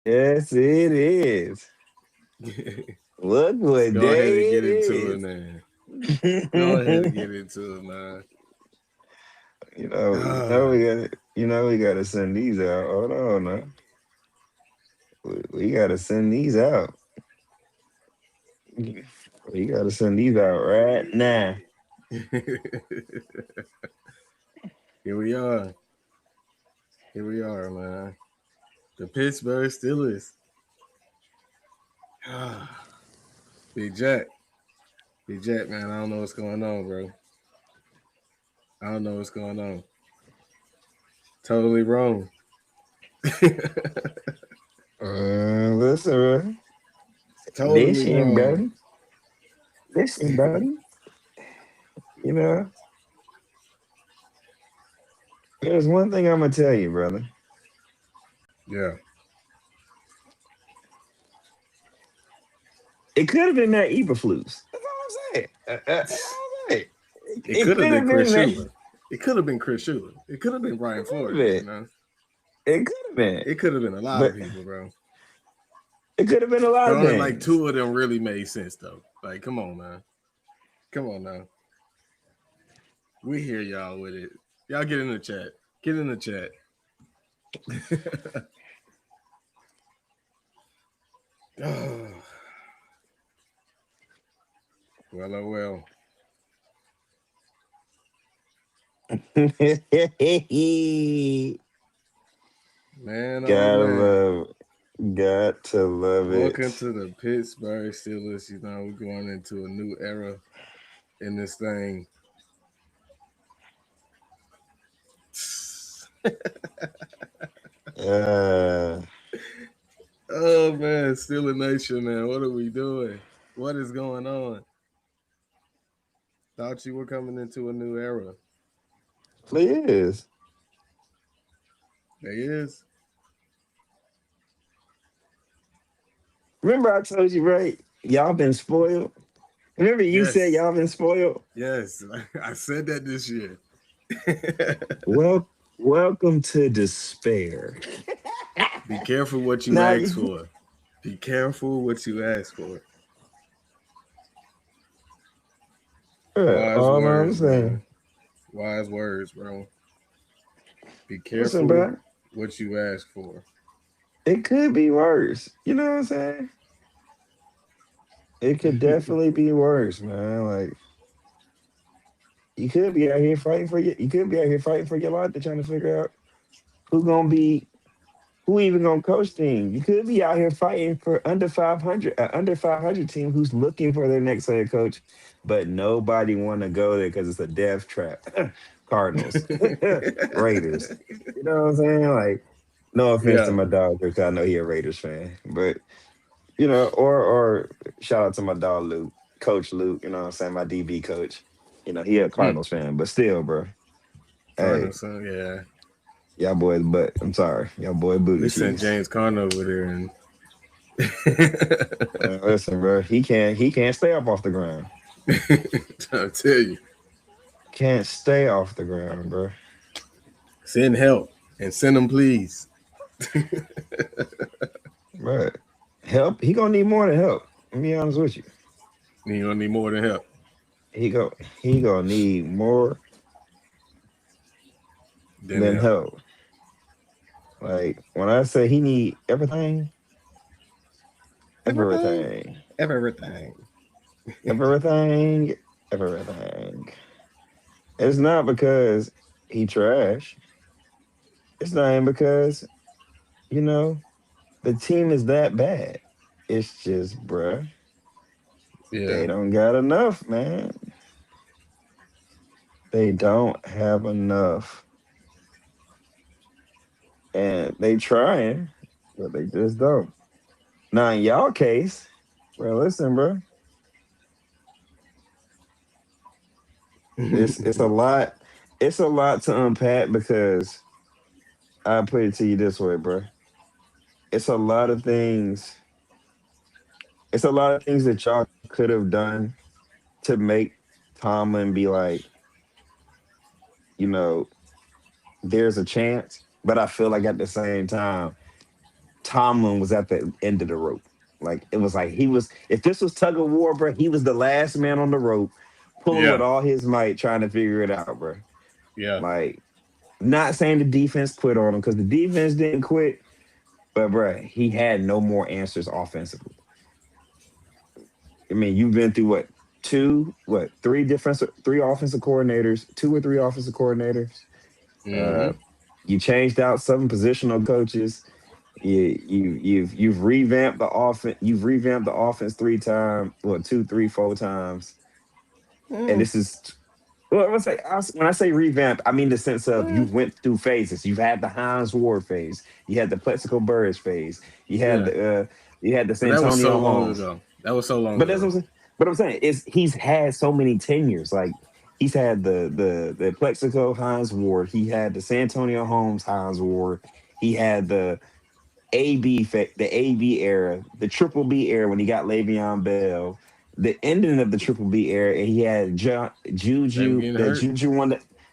Yes, it is. Look Let's what go ahead and day it get into it, is. man. Go ahead and get into it, man. We Ah, we gotta send these out. Hold on, now. We gotta send these out. We gotta send these out right now. here we are. Here we are, man. The Pittsburgh Steelers. Ah, Big Jack. Big Jack, man. I don't know what's going on, bro. I don't know what's going on. Totally wrong. Listen, bro. Totally Listen, wrong. buddy. Listen, buddy. You know, there's one thing I'm gonna tell you, brother. Yeah. It could have been that Eberflus. That's all I'm saying. That's all I'm saying. It It could have could been have been Chris that. Shula. It could have been Chris Shula. It could have been It Brian could have Flores, been. you know. It could have been. It could have been a lot But of people, bro. it could have been a lot But of only like things. two of them really made sense though. Like, come on, man. Come on now. We hear y'all with it. Y'all get in the chat. Get in the chat. Oh, well, oh well. Man, oh Gotta man. love, got to love Welcome it. to the Pittsburgh Steelers. You know, we're going into a new era in this thing. Uh, Oh man, Steeler Nation, man. What are we doing? What is going on? Thought you were coming into a new era. please. There is. Remember I told you, right? Y'all been spoiled. Remember you said Yes. y'all been spoiled? Yes. I said that this year. Well, welcome to despair. Be careful what you Now, ask for. Be careful what you ask for. Wise all I'm words, man. saying, Wise words, bro. Be listen, careful bro, what you ask for. it could be worse. You know what I'm saying? It could definitely be worse, man. Like you could be out here fighting for you could be out here fighting for your life. They're trying to figure out who gonna be who even gonna coach team. You could be out here fighting for under 500 team who's looking for their next head coach, but nobody want to go there because it's a death trap. Cardinals, Raiders. You know what I'm saying? Like, no offense to Yeah. my dog because I know he a Raiders fan, but or shout out to my dog Luke, Coach Luke. You know what I'm saying? My DB coach. He a Hmm. Cardinals fan, but still, bro. Hey, Cardinals, son. Yeah. y'all boys, but I'm sorry, y'all boy We booty sent cheese. James Conner over there and Listen, bro, he can't stay up off the ground. I'll tell you. Can't stay off the ground, bro. Send help and send them, please. But help, he gonna need more than help. Let me be honest with you. You don't need more than help. He go he gonna need more Than than help. help. Like when I say he need everything, Everything. everything, Everything. everything, everything. It's not because he trash. It's not even because you know the team is that bad. It's just, bruh, Yeah. they don't got enough, man. They don't have enough, and they trying, but they just don't. Now in y'all case, well, listen, bro, it's a lot. It's a lot to unpack because I put it to you this way, bro. It's a lot of things. It's a lot of things that y'all could have done to make Tomlin be like, there's a chance. But I feel like at the same time, Tomlin was at the end of the rope. Like it was like he was. If this was tug of war, bro, he was the last man on the rope, pulling with Yeah, all his might, trying to figure it out, bro. yeah. Like not saying the defense quit on him because the defense didn't quit, but bro, he had no more answers offensively. I mean, you've been through three offensive coordinators, two or three offensive coordinators. Mm-hmm. Uh, you changed out some positional coaches. You've revamped the offense. You've revamped the offense three times, well, two, three, four times. And Mm, this is well, when I say revamp, I mean the sense of you mm. went through phases. You've had the Hines Ward phase. You had the Plexico Burris phase. Yeah, You had the but that was so Santonio long Holmes. ago. That was so long But that's what ago. I'm saying. But I'm saying is he's had so many tenures. Like he's had the Plexico Hines Ward. He had the Santonio Holmes Hines Ward. He had the AB era, the Triple B era when he got Le'Veon Bell. The ending of the Triple B era, and he had They were Juju, getting hurt.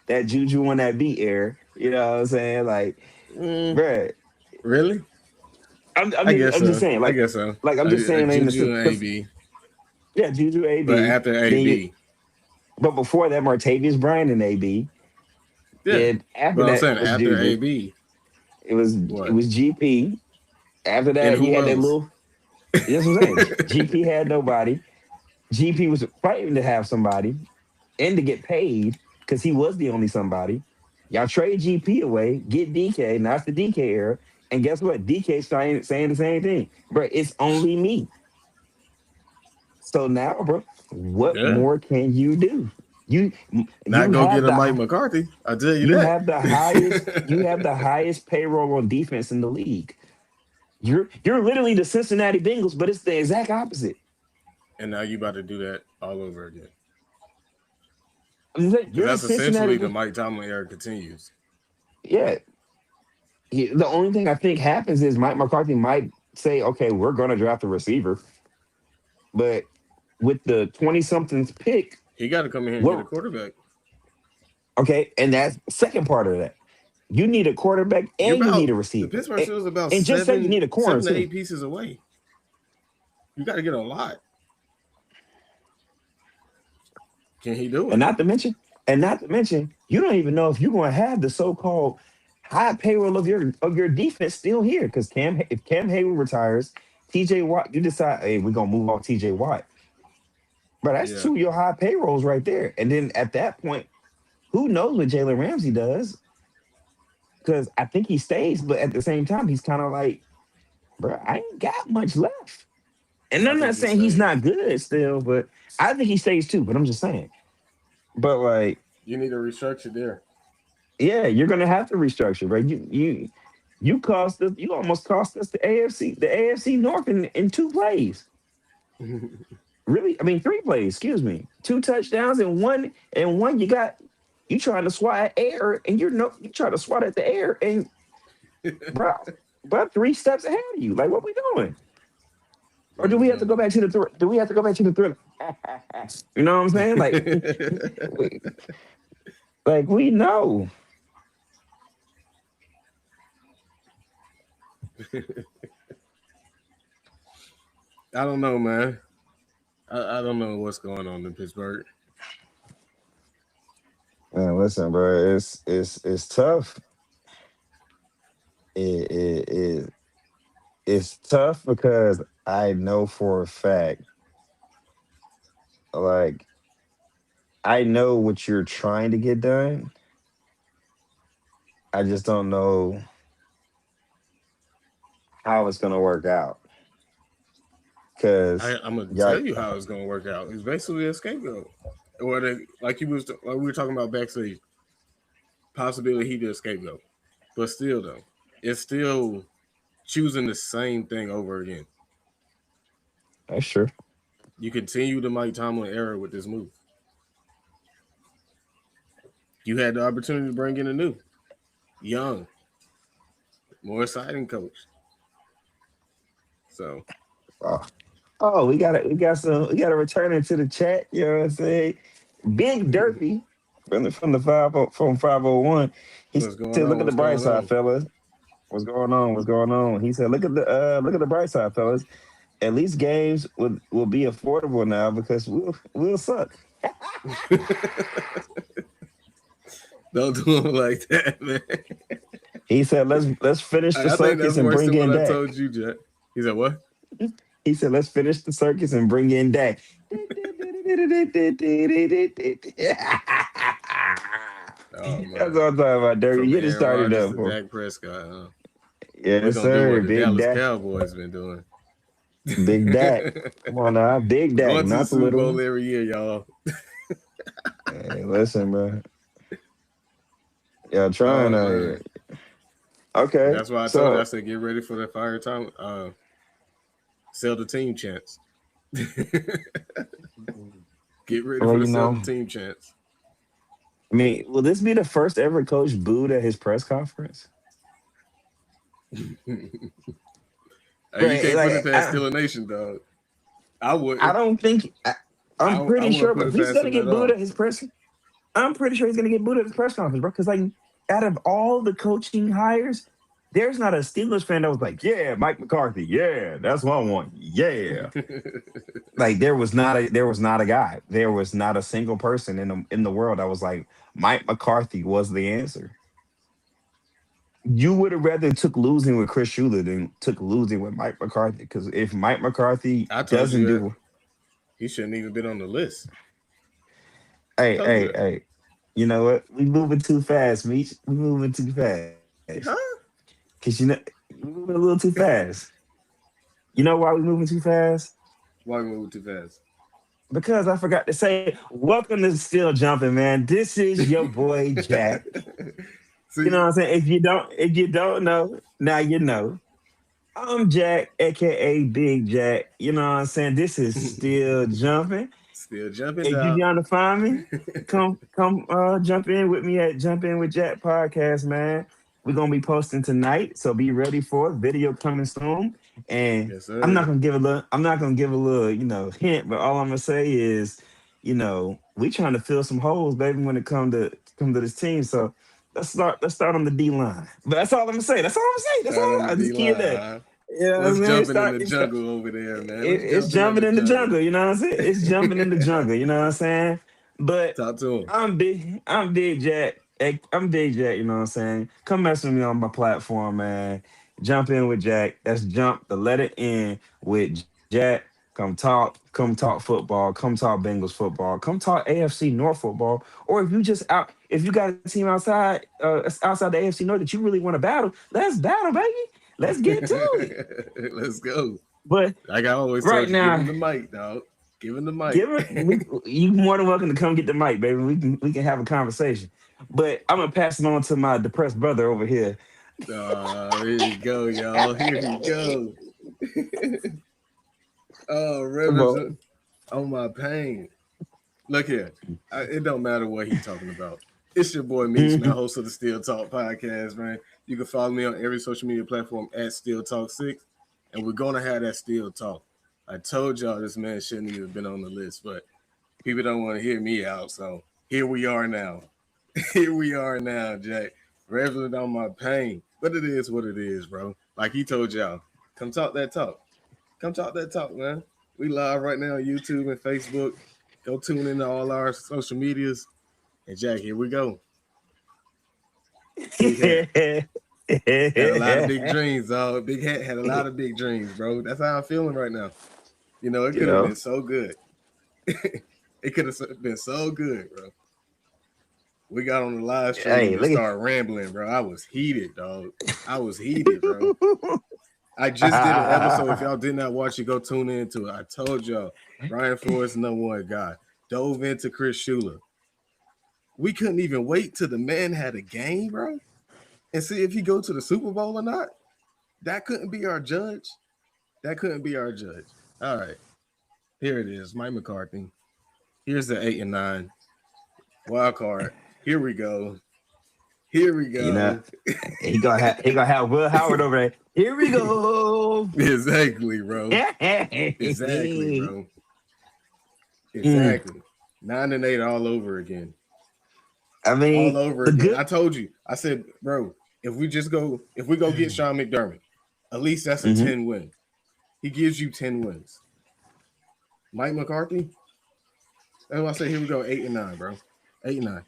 that Juju won that B era. You know what I'm saying? Like, Mm, bruh, really? I I mean, guess I'm just so. saying, I guess so. I'm just saying, in the Juju and because AB, yeah, Juju but AB. after Then you, AB, but before that, Martavius Bryant and AB. yeah. Then after But I'm that saying was after Juju. AB, It what? was GP. After And that, you who had that else? little. That's what I'm saying. GP had nobody. GP was fighting to have somebody and to get paid because he was the only somebody. Y'all trade GP away, get DK. Now it's the DK era. And guess what? DK saying the same thing. Bro, it's only me. So now, bro, what Yeah. more can you do? You Not you go get have a Mike the McCarthy. I tell you you that. have the highest payroll on defense in the league. You're literally the Cincinnati Bengals, but it's the exact opposite. And now you about to do that all over again. I'm saying, Because you're the that's essentially the Cincinnati. Mike Tomlin era continues. Yeah, the only thing I think happens is Mike McCarthy might say, "Okay, we're going to draft a receiver," but with the 20 somethings pick, He got to come in here and get a what? quarterback. Okay, and that's the second part of that. You need a quarterback You're and you need about a the receiver, Pittsburgh Steelers about and just say you need a corner seven to too. eight pieces away. You got to get a lot. Can he do And it? not to mention, you don't even know if you're going to have the so-called high payroll of your defense still here. Because if Cam Hayward retires, TJ Watt, you decide, hey, we're gonna move off TJ Watt. But that's Yeah. two of your high payrolls right there. And then at that point, who knows what Jalen Ramsey does? Because I think he stays, but at the same time, he's kind of like, bro, I ain't got much left. And I I'm not think he saying he's not stays. good still, but I think he stays too. But I'm just saying. But like, You need a restructure there. yeah, you're gonna have to restructure, right? You almost cost us the AFC North in two plays. Really? I mean three plays, excuse me. Two touchdowns and one you trying to swat at air and you trying to swat at the air and bro, but three steps ahead of you. Like what we doing? Or do we have to go back to the do we have to go back to the thriller? You know what I'm saying? We, we know. I don't know, man. I don't know what's going on in Pittsburgh. Man, listen, bro, it's tough. It it's tough because I know for a fact, like I know what you're trying to get done. I just don't know how it's gonna work out. Cause I'm gonna yeah, tell you how it's gonna work out. It's basically a scapegoat. Or like we were talking about backstage, possibility he did a scapegoat. But still though, it's still choosing the same thing over again. that's true. You continue the Mike Tomlin era with this move. You had the opportunity to bring in a new, young, more exciting coach. So Oh, oh, we got a returner to the chat. You know what I'm saying? Big Derpy from the 501. He what's said, going "Look on? at the What's bright going side, on? fellas. What's going on? What's going on? He said, look at the bright side, fellas. At least games will be affordable now because we'll suck. Don't do him like that, man. He said, let's finish the I think circus that's and worse bring than in what I Dak. told you, Jack. He said, what? He said, let's finish the circus and bring in Dak. Oh, That's man. what I'm talking about, Dirk. From Get it Aaron started Rodgers up to for. Dak Prescott, huh? We're Yes, going to do sir. what the Big Dallas Dak. Cowboys been doing. Big Dak. Come on now. Big We're Dak, going to the not the Super little Bowl one. every year, y'all. Hey, listen, bro. Y'all Oh, trying out man. here. Okay. That's why I told you. I So, said, get ready for the fire time. Sell the team chance. Get ready well, for the sell the team chance. I mean, will this be the first ever coach booed at his press conference? You Right. can't put it Like, past Steeler Nation, dog. I I wouldn't. don't think. I'm I pretty wouldn't sure, put but if it he's past gonna him at get booed all. at his press, I'm pretty sure he's gonna get booed at his press conference, bro. Because like, out of all the coaching hires, there's not a Steelers fan that was like, "Yeah, Mike McCarthy, yeah, that's what I want, yeah." Like there was not a guy, there was not a single person in the world that was like Mike McCarthy was the answer. You would have rather took losing with Chris Shula than took losing with Mike McCarthy. Because if Mike McCarthy I told you doesn't that do, he shouldn't even been on the list. hey, Told you hey, that. hey, you know what? We moving too fast, Meech. We moving too fast. Huh? Cause we moving a little too fast. You know why we moving too fast? Why we moving too fast? Because I forgot to say, welcome to Still Jumping, man. This is your boy Jack. You know See, what I'm saying? If you don't know, now you know. I'm Jack, aka Big Jack. You know what I'm saying? This is Still Jumping. still jumping If you down. trying to find me, come jump in with me at Jump In with Jack podcast, man. We're gonna be posting tonight, so be ready for it. Video coming soon. And Yes, sir. I'm not gonna give a little, hint, but all I'm gonna say is, we trying to fill some holes, baby, when it come to this team. So let's start on the D line. But that's all I'm gonna say. That's all I'm gonna say. That's Start on all the I D just keep it line, there. huh? You know what What's I'm saying? jumping in the jungle over there, man? What's It's jumping in jumping the in the jungle? jungle, you know what I'm saying? It's jumping in the jungle, you know what I'm saying? But Talk to him. I'm Big Jack. I'm Big Jack, you know what I'm saying? Come mess with me on my platform, man. Jump in with Jack. That's jump the letter in with Jack. Come talk football, come talk Bengals football, come talk AFC North football. Or if you got a team outside the AFC North that you really want to battle, let's battle, baby. Let's get to it. Let's go. But Like I always right told you, give him now, the mic, dog. Give him the mic. give it. You more than welcome to come get the mic, baby. We can have a conversation. But I'm gonna pass it on to my depressed brother over here. Here we go, y'all. Here we go. Oh, Well, Reverend, on my pain. Look here. It don't matter what he talking about. It's your boy Meech, man, host of the Steel Talk podcast, man. You can follow me on every social media platform at Steel Talk 6, and we're gonna have that Steel Talk. I told y'all this man shouldn't even been on the list, but people don't want to hear me out, so here we are now. Here we are now, Jack. Reverend on my pain. But it is what it is, bro. Like he told y'all, come talk that talk. Come talk that talk, man. We live right now on YouTube and Facebook. Go tune into all our social medias. And Jack, here we go. Big hat. Had a lot of big dreams, dog. Big hat had a lot of big dreams, bro. That's how I'm feeling right now. You know, it you could have know, been so good. It could have been so good, bro. We got on the live stream and hey, just look started rambling, bro. I was heated, dog. I was heated, bro. at. I just did an episode. If y'all did not watch it, go tune into it. I told y'all, Brian Flores, #1 guy, dove into Chris Shula. We couldn't even wait till the man had a game, bro, and see if he go to the Super Bowl or not. That couldn't be our judge. That couldn't be our judge. All right, here it is, Mike McCarthy. Here's the 8 and 9 wild card. Here we go. Here we You know, go. he gonna have Will Howard over there. Here we go. Exactly, bro. Exactly, bro. Mm, Exactly. 9 and 8 all over again. I All mean, over the again. good. I told you. I said, bro, if we go get Sean McDermott, at least that's a 10 win. He gives you 10 wins. Mike McCarthy, that's why I say here we go 8-9, bro. 8-9.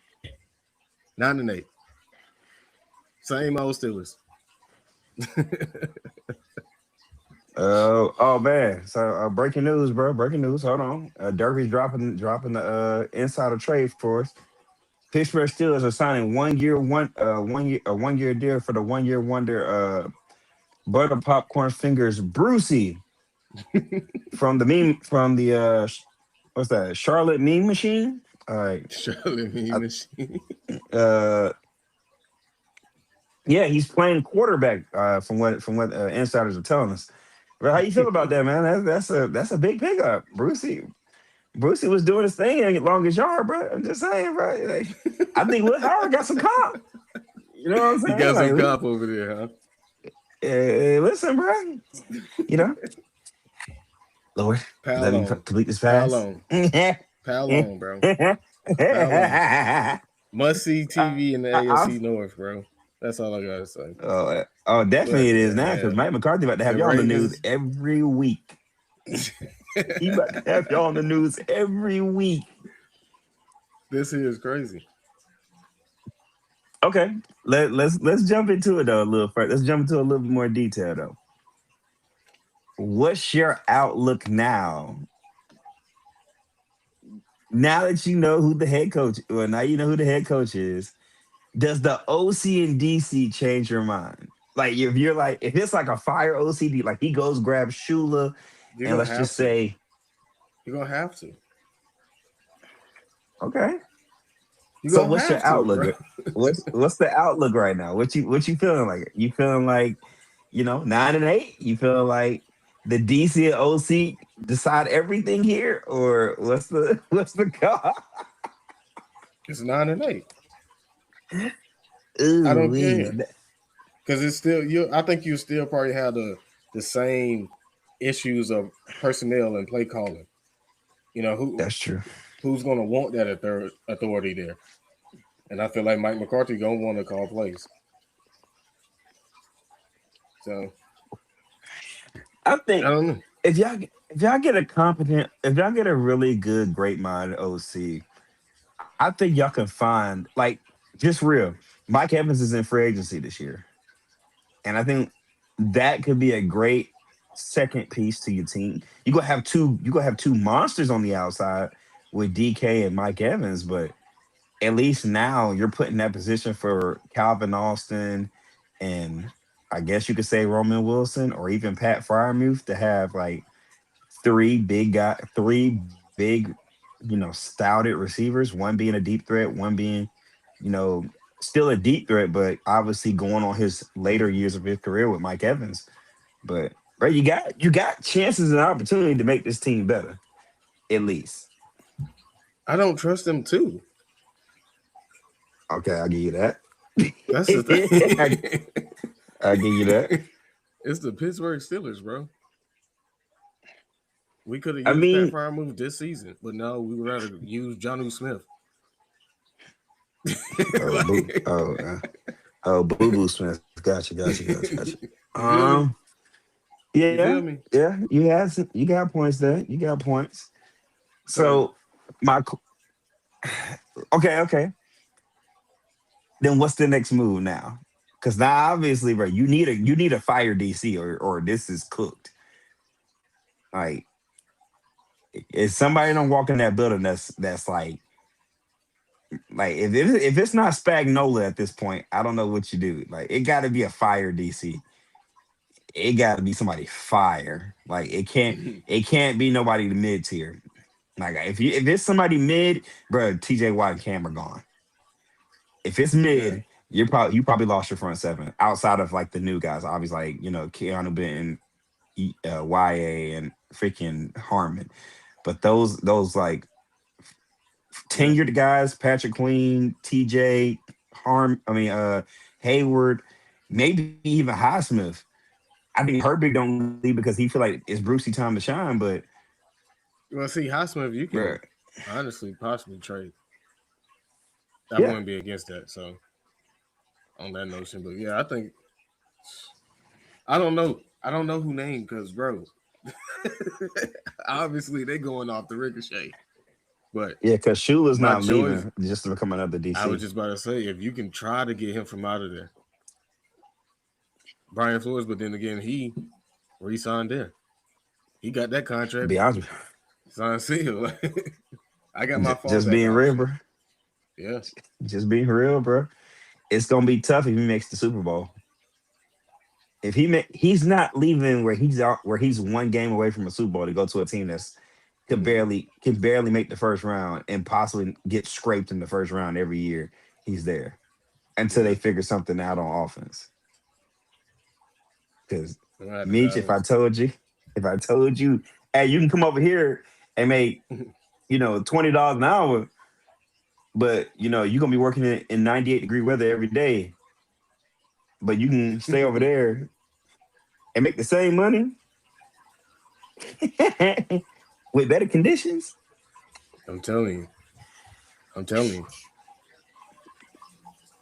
9-8. Same old Steelers. Oh man! So breaking news, bro. Breaking news. Hold on. Derby's dropping the insider trade for us. Pittsburgh Steelers are signing 1 year, a 1 year deal for the 1 year wonder butter popcorn fingers Brucey what's that, Charlotte meme machine. All right. Charlotte meme machine. Uh, yeah, he's playing quarterback. From what insiders are telling us. But how you feel about that, man? That's a big pickup. Brucey was doing his thing at longest yard, bro. I'm just saying, bro. Like, I think Will Howard got some comp. You know what I'm saying? He got some comp over there, huh? Listen, bro. You know, Lord, let me complete this pass. Pal on, bro. Must see TV in the AFC North, bro. That's all I gotta say. Oh, definitely it is now, because Mike McCarthy about to have y'all on the news every week. He about to have y'all on the news every week. This here is crazy. Okay, let's jump into it though a little further. Let's jump into a little bit more detail though. What's your outlook now? Now that you know who the head coach, well, now you know who the head coach is. Does the OC and DC change your mind? Like if it's like a fire OCD, like he goes grab Shula, and let's just say you're gonna have to. Okay. So what's your outlook? What's the outlook right now? What you feeling like? You feeling like, 9-8? You feeling like the DC and OC decide everything here, or what's the call? It's 9-8. Ooh, I don't care, because it's still you. I think you still probably have the same issues of personnel and play calling. That's true. Who's going to want that authority there? And I feel like Mike McCarthy gonna want to call plays. So I think I don't know if y'all get a really good, great mind OC. I think y'all can find, like, just real. Mike Evans is in free agency this year, and I think that could be a great second piece to your team. You gonna have two monsters on the outside with DK and Mike Evans, but at least now you're put in that position for Calvin Austin and I guess you could say Roman Wilson or even Pat Fryermuth to have like three big, stouted receivers, one being a deep threat, one being, you know, still a deep threat, but obviously going on his later years of his career with Mike Evans. But bro, you got chances and opportunity to make this team better, at least. I don't trust them too. Okay, I'll give you that. That's the thing. I'll give you that. It's the Pittsburgh Steelers, bro. We could have used Pat Fryermuth this season, but no, we would rather use Jonnu Smith. Boo Boo Smith. Gotcha. Yeah. You got points there. You got points. So okay. Then what's the next move now? Because now obviously, bro, you need a fire DC or this is cooked. Like, if somebody don't walk in that building, that's like if it's not Spagnola at this point, I don't know what you do. Like, it got to be a fire DC. It got to be somebody fire. Like, it can't be nobody the mid tier. Like, if it's somebody mid, bro, TJ Watt and Cam are gone. If it's mid, you probably lost your front seven outside of like the new guys. Obviously, like, Keanu Benton, YA, and freaking Harmon. But those like tenured guys, Patrick Queen, TJ, Hayward, maybe even Highsmith. I think Herbig don't leave because he feel like it's Brucey time to shine. But see, Highsmith, you can honestly possibly trade. I wouldn't be against that. So on that notion. But yeah, I think I don't know. I don't know who named because, bro, obviously they going off the ricochet. But Yeah, because Shula's my not choice, leaving just to become another I was DC. just about to say, if you can try to get him from out of there, Brian Flores. But then again, he re-signed there. He got that To contract be honest, signed sealed. I got my just fallback being real, option. bro. Yeah. Just being real, bro. It's gonna be tough if he makes the Super Bowl. If he's not leaving where he's out, where he's one game away from a Super Bowl to go to a team that's Mm-hmm. can barely make the first round and possibly get scraped in the first round every year. He's there until Yeah. they figure something out on offense. Because I'm gonna have to Mitch, dive into it. if I told you, hey, you can come over here and make $20 an hour, but you're gonna be working in 98-degree weather every day, but you can stay over there and make the same money with better conditions. I'm telling you. I'm telling you.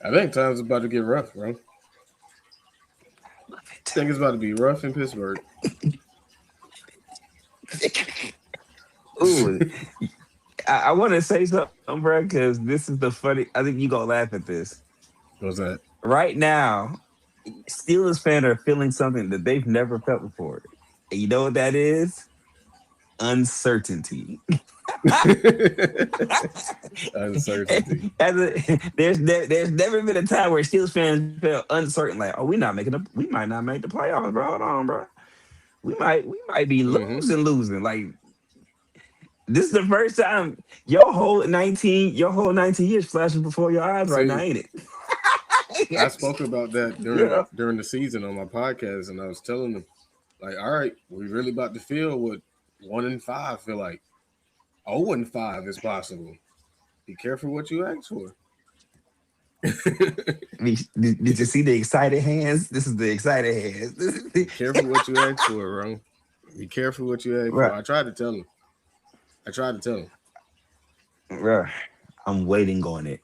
I think time's about to get rough, bro. I Love think it's about to be rough in Pittsburgh. it. Ooh, I want to say something, bro, because this is the funny. I think you gonna laugh at this. What's that? Right now, Steelers fans are feeling something that they've never felt before. And you know what that is? Uncertainty. Uncertainty. There's never been a time where Steelers fans felt uncertain, like, oh, we might not make the playoffs, bro. Hold on, bro. We might be Mm-hmm. losing. Like, this is the first time your whole 19 years flashing before your eyes right now, See, ain't it? I spoke about that Yeah. during the season on my podcast, and I was telling them, like, all right, we really about to feel what 1-5 feel like. 0-5 is possible. Be careful what you ask for. Did you see the excited hands? This is the excited hands. This is Be careful what you ask for, bro. Be careful what you ask for. right, I tried to tell him. I tried to tell him. right. I'm waiting on it.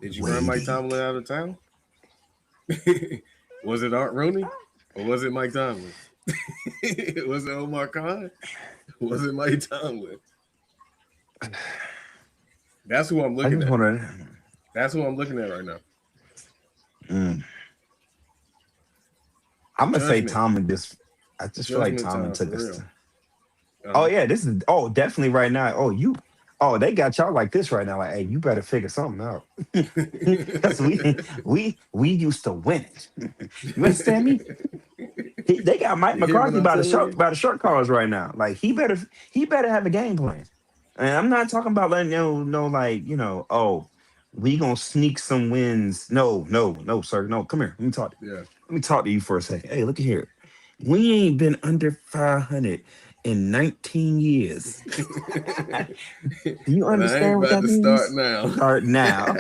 Did you run Mike Waiting. Tomlin out of town? Was it Art Rooney or was it Mike Tomlin? Was it Omar Khan? Was it Mike Tomlin? That's who I'm I looking just at. want to. That's who I'm looking at right now. Mm, I'm gonna say Judgment. Tomlin. I just feel like Judgment Tomlin time for took us. real. Oh Uh-huh. yeah, this is. Oh, definitely right now. Oh, they got y'all like this right now. Like, hey, you better figure something out. Because we used to win it. You understand me? They got Mike You hear what McCarthy I'm telling you? by the short calls right now. Like, he better have a game plan. And I'm not talking about letting know like oh, we gonna sneak some wins. No, no, no, sir. No, come here. Yeah. Let me talk to you for a second. Hey, look at here. We ain't been under 500 in 19 years. Do you And I ain't understand what about that to start means? now. Start now.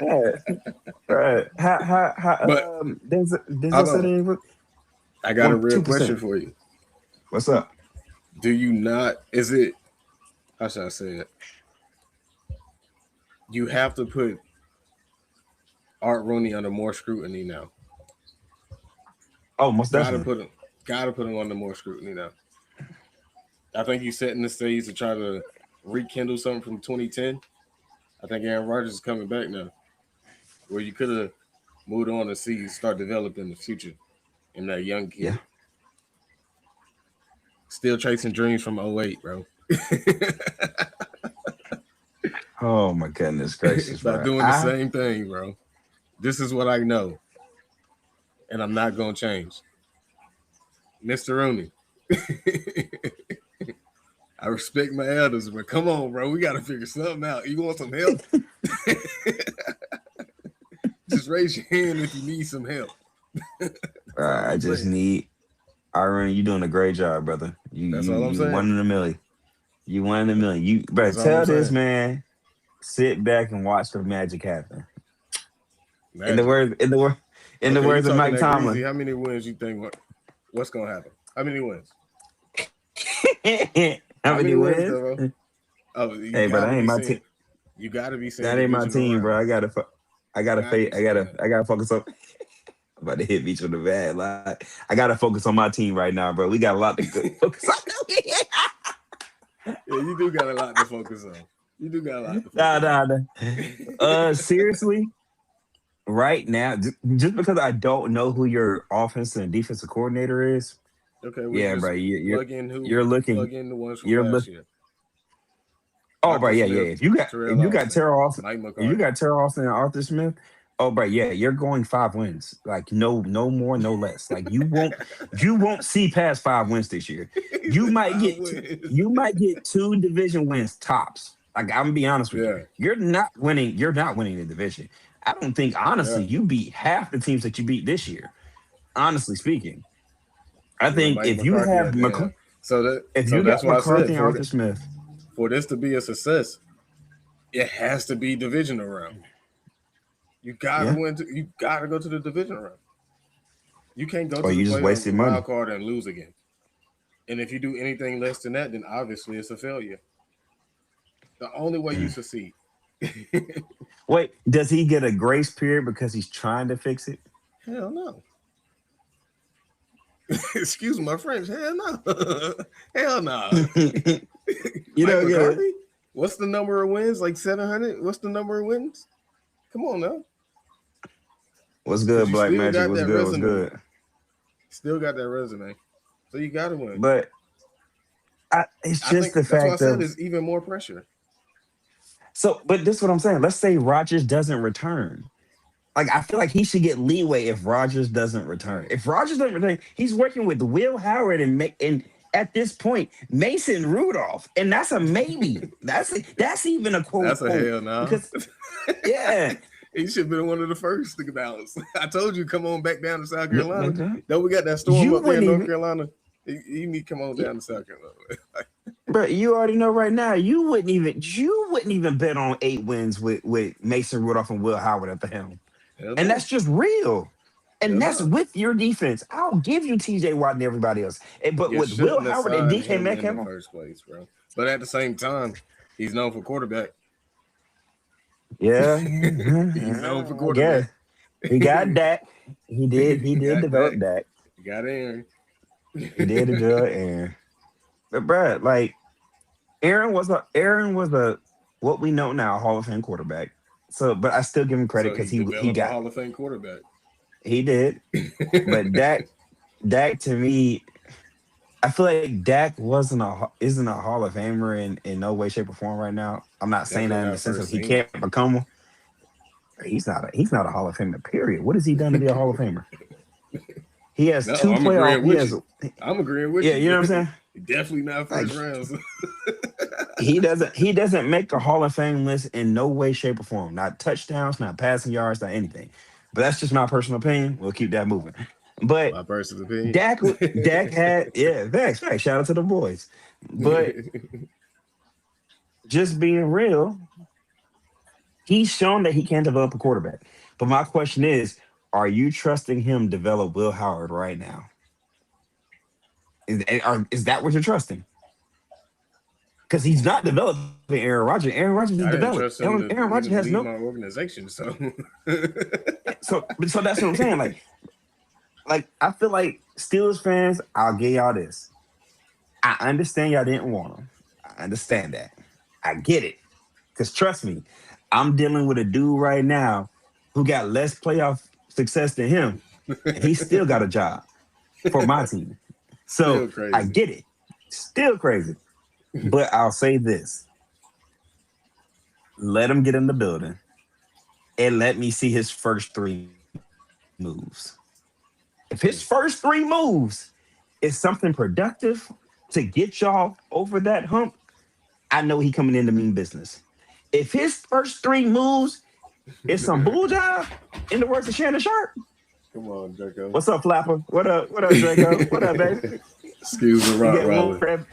Right. Right. But Denzel hold said on. it. I got a One, real question 2%. for you. What's up? Do you not, is it, how should I say it? You have to put Art Rooney under more scrutiny now. Oh, most Gotta definitely. put him, gotta put him under more scrutiny now. I think he's setting the stage to try to rekindle something from 2010. I think Aaron Rodgers is coming back now, where you could have moved on to start developing the future in that young Yeah. kid. Still chasing dreams from '08, bro. Oh my goodness gracious, Stop bro. doing the same thing, bro. This is what I know, and I'm not gonna change, Mr. Rooney. I respect my elders, but come on, bro. We gotta figure something out. You want some help? Just raise your hand if you need some help. That's all I I'm just saying. need Aaron, you doing a great job, brother. You That's you all I'm you saying. one in a million. You one in a million. You better That's all I'm tell this saying. man, sit back and watch the magic happen. In the Magic. words in the word in the Okay, you words of talking Mike that greasy. Tomlin. How many wins you think what's gonna happen? How many wins? How How many many wins, wins? though, bro? Oh, you Hey, but gotta that ain't be my saying team. you gotta be saying That ain't my divisional team, bro. round. I gotta I fade. understand. I gotta focus on. I'm about to hit Beach with the bad. Like, I gotta focus on my team right now, bro. We got a lot to focus on. Yeah, you do got a lot to focus on. You do got a lot to Nah, focus nah, on. nah. Seriously, right now, just because I don't know who your offensive and defensive coordinator is, Okay, we yeah, just bro, plug in you're looking, plug in the ones from you're last look. year. Oh, bro, Arthur yeah, yeah. Smith, If Terrell you got Austin, Terrell Austin, Mike if you McCarthy. got Terrell Austin and Arthur Smith, oh, bro, yeah, you're going 5 wins. Like no more, no less. Like you won't see past 5 wins this year. He You said might five get, wins. you might get 2 division wins tops. Like I'm gonna be honest with you, Yeah, you're not winning. You're not winning the division. I don't think honestly yeah. you beat half the teams that you beat this year. Honestly speaking, I With think Mike McCarthy at the helm. If So you that's got why I said McCarthy and Arthur Smith, for this to be a success, it has to be divisional round. You gotta yeah, win. You gotta go to the division round. You can't go or to the you just playoffs, wasted the money. wild card, and lose again. And if you do anything less than that, then obviously it's a failure. The only way you succeed. Wait, does he get a grace period because he's trying to fix it? Hell no. Excuse my French. Hell no. Hell no. You Mike don't get it. McCarthy? What's the number of wins? Like 700? What's the number of wins? Come on now. What's Because good, you Black still Magic? got What's that good? What's resume. good? Still got that resume. So you got to win. But it's I just think the that's why I fact said of there's even more pressure. so. But this is what I'm saying. Let's say Rogers doesn't return. Like I feel like he should get leeway if Rogers doesn't return. If Rogers doesn't return, he's working with Will Howard and at this point Mason Rudolph, and that's a maybe. That's even a That's a quote hell no. because yeah. He should have been one of the first to bounce. I told you, come on back down to South Carolina. Look, Though we got that storm you up there in wouldn't North even. Carolina. You need to come on down to South Carolina. But you already know right now, you wouldn't even bet on 8 wins with Mason Rudolph and Will Howard at the helm. Hell And no. that's just real. Hell And that's no. with your defense. I'll give you TJ Watt and everybody else. But You with Will shouldn't have Howard and signed DK him in the Metcalf, first place, bro. But at the same time, he's known for quarterback. yeah, He's known for I guess quarterback. he got Dak. He You did got develop Dak. Dak. You got Aaron. He did develop Aaron. But Brad, like Aaron was a what we know now Hall of Fame quarterback. So, but I still give him credit So because he he developed a got Hall of Fame quarterback. he did. But Dak to me, I feel like Dak isn't a Hall of Famer in no way, shape, or form right now. I'm not saying Definitely that in the not sense of first he team. can't become one. He's not a Hall of Famer. Period. What has he done to be a Hall of Famer? He has No, two I'm playoff. agreeing He with has you. I'm agreeing with yeah. you. You know what I'm saying? Definitely not Like first rounds. he doesn't make the Hall of Fame list in no way, shape, or form. Not touchdowns, not passing yards, not anything. But that's just my personal opinion. We'll keep that moving. But My personal opinion. Dak Dak had facts. Shout out to the boys. But just being real, he's shown that he can develop a quarterback. But my question is, are you trusting him develop Will Howard right now? Is that what you're trusting? Because he's not developing Aaron Rodgers. Aaron Rodgers is I didn't developed. trust him to Aaron Rodgers even has lead no. my organization. So So that's what I'm saying. Like I feel like Steelers fans, I'll give y'all this. I understand y'all didn't want him. I understand that. I get it. Because trust me, I'm dealing with a dude right now who got less playoff success than him, and he still got a job for my team. So still I crazy. get it. Still crazy. But I'll say this. Let him get in the building and let me see his first 3 moves. If his first 3 moves is something productive to get y'all over that hump, I know he coming in to mean business. If his first 3 moves is some bull job, in the words of Shannon Sharp, Come on, Draco. what's up, Flapper? What up? What up, Draco? What up, baby? Excuse the You get one Rottweiler. for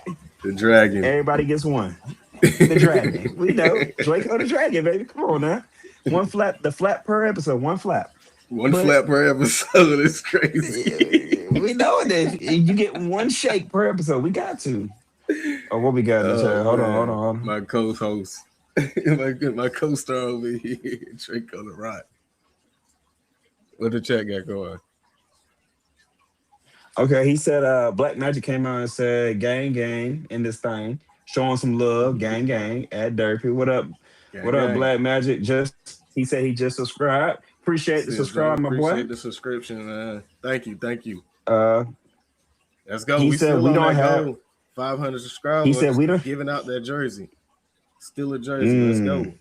The Dragon. everybody gets one. The dragon. We know. Draco the dragon, baby. Come on now. One flap, the flap per episode, one flap. One But flap per episode is crazy. we know this. You get one shake per episode. We got to. Oh, what we got in the Oh chat? Hold on, man, my co-host, my co-star over here, Draco the Rot. What the chat got going? Okay, he said Black Magic came out and said gang gang in this thing, showing some love, gang gang at Derpy. Gang, What up, gang. Black Magic? Just he said he just subscribed. Appreciate the Said Joe, subscribe, my boy. appreciate the subscription, man. Thank you, thank you. Uh Let's go. he We said still we on don't that have goal. 500 he said subscribers. we don't Giving out that jersey. Still a jersey. Let's go. mm,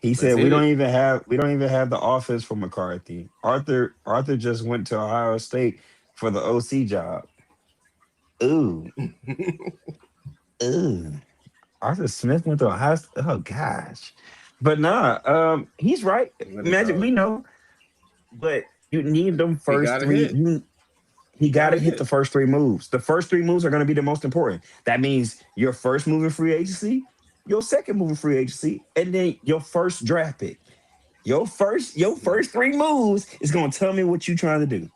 he Let's said hit it. we don't even have the office for McCarthy. Arthur just went to Ohio State for the OC job. Ooh, ooh. Arthur Smith went to Ohio State. Oh gosh. But nah, he's right. What they Magic, call we it. know, but you need them He first got a three. hit. He He got got to a hit the hit. first three moves. The first three moves are going to be the most important. That means your first move in free agency, your second move in free agency, and then your first draft pick. Your first three moves is going to tell me what you're trying to do.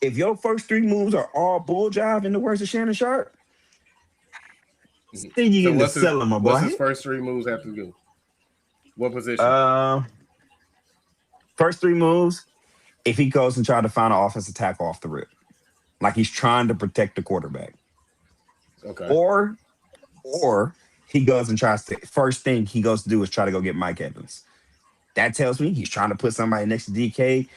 If your first three moves are all bull jive, in the words of Shannon Sharp, then you So getting to sell him, my what's boy. his first three moves have to do? What position? Uh, first three moves. If he goes and try to find an offensive tackle off the rip, like he's trying to protect the quarterback, Okay. or or he goes and tries to first thing he goes to do is try to go get Mike Evans. That tells me he's trying to put somebody next to DK.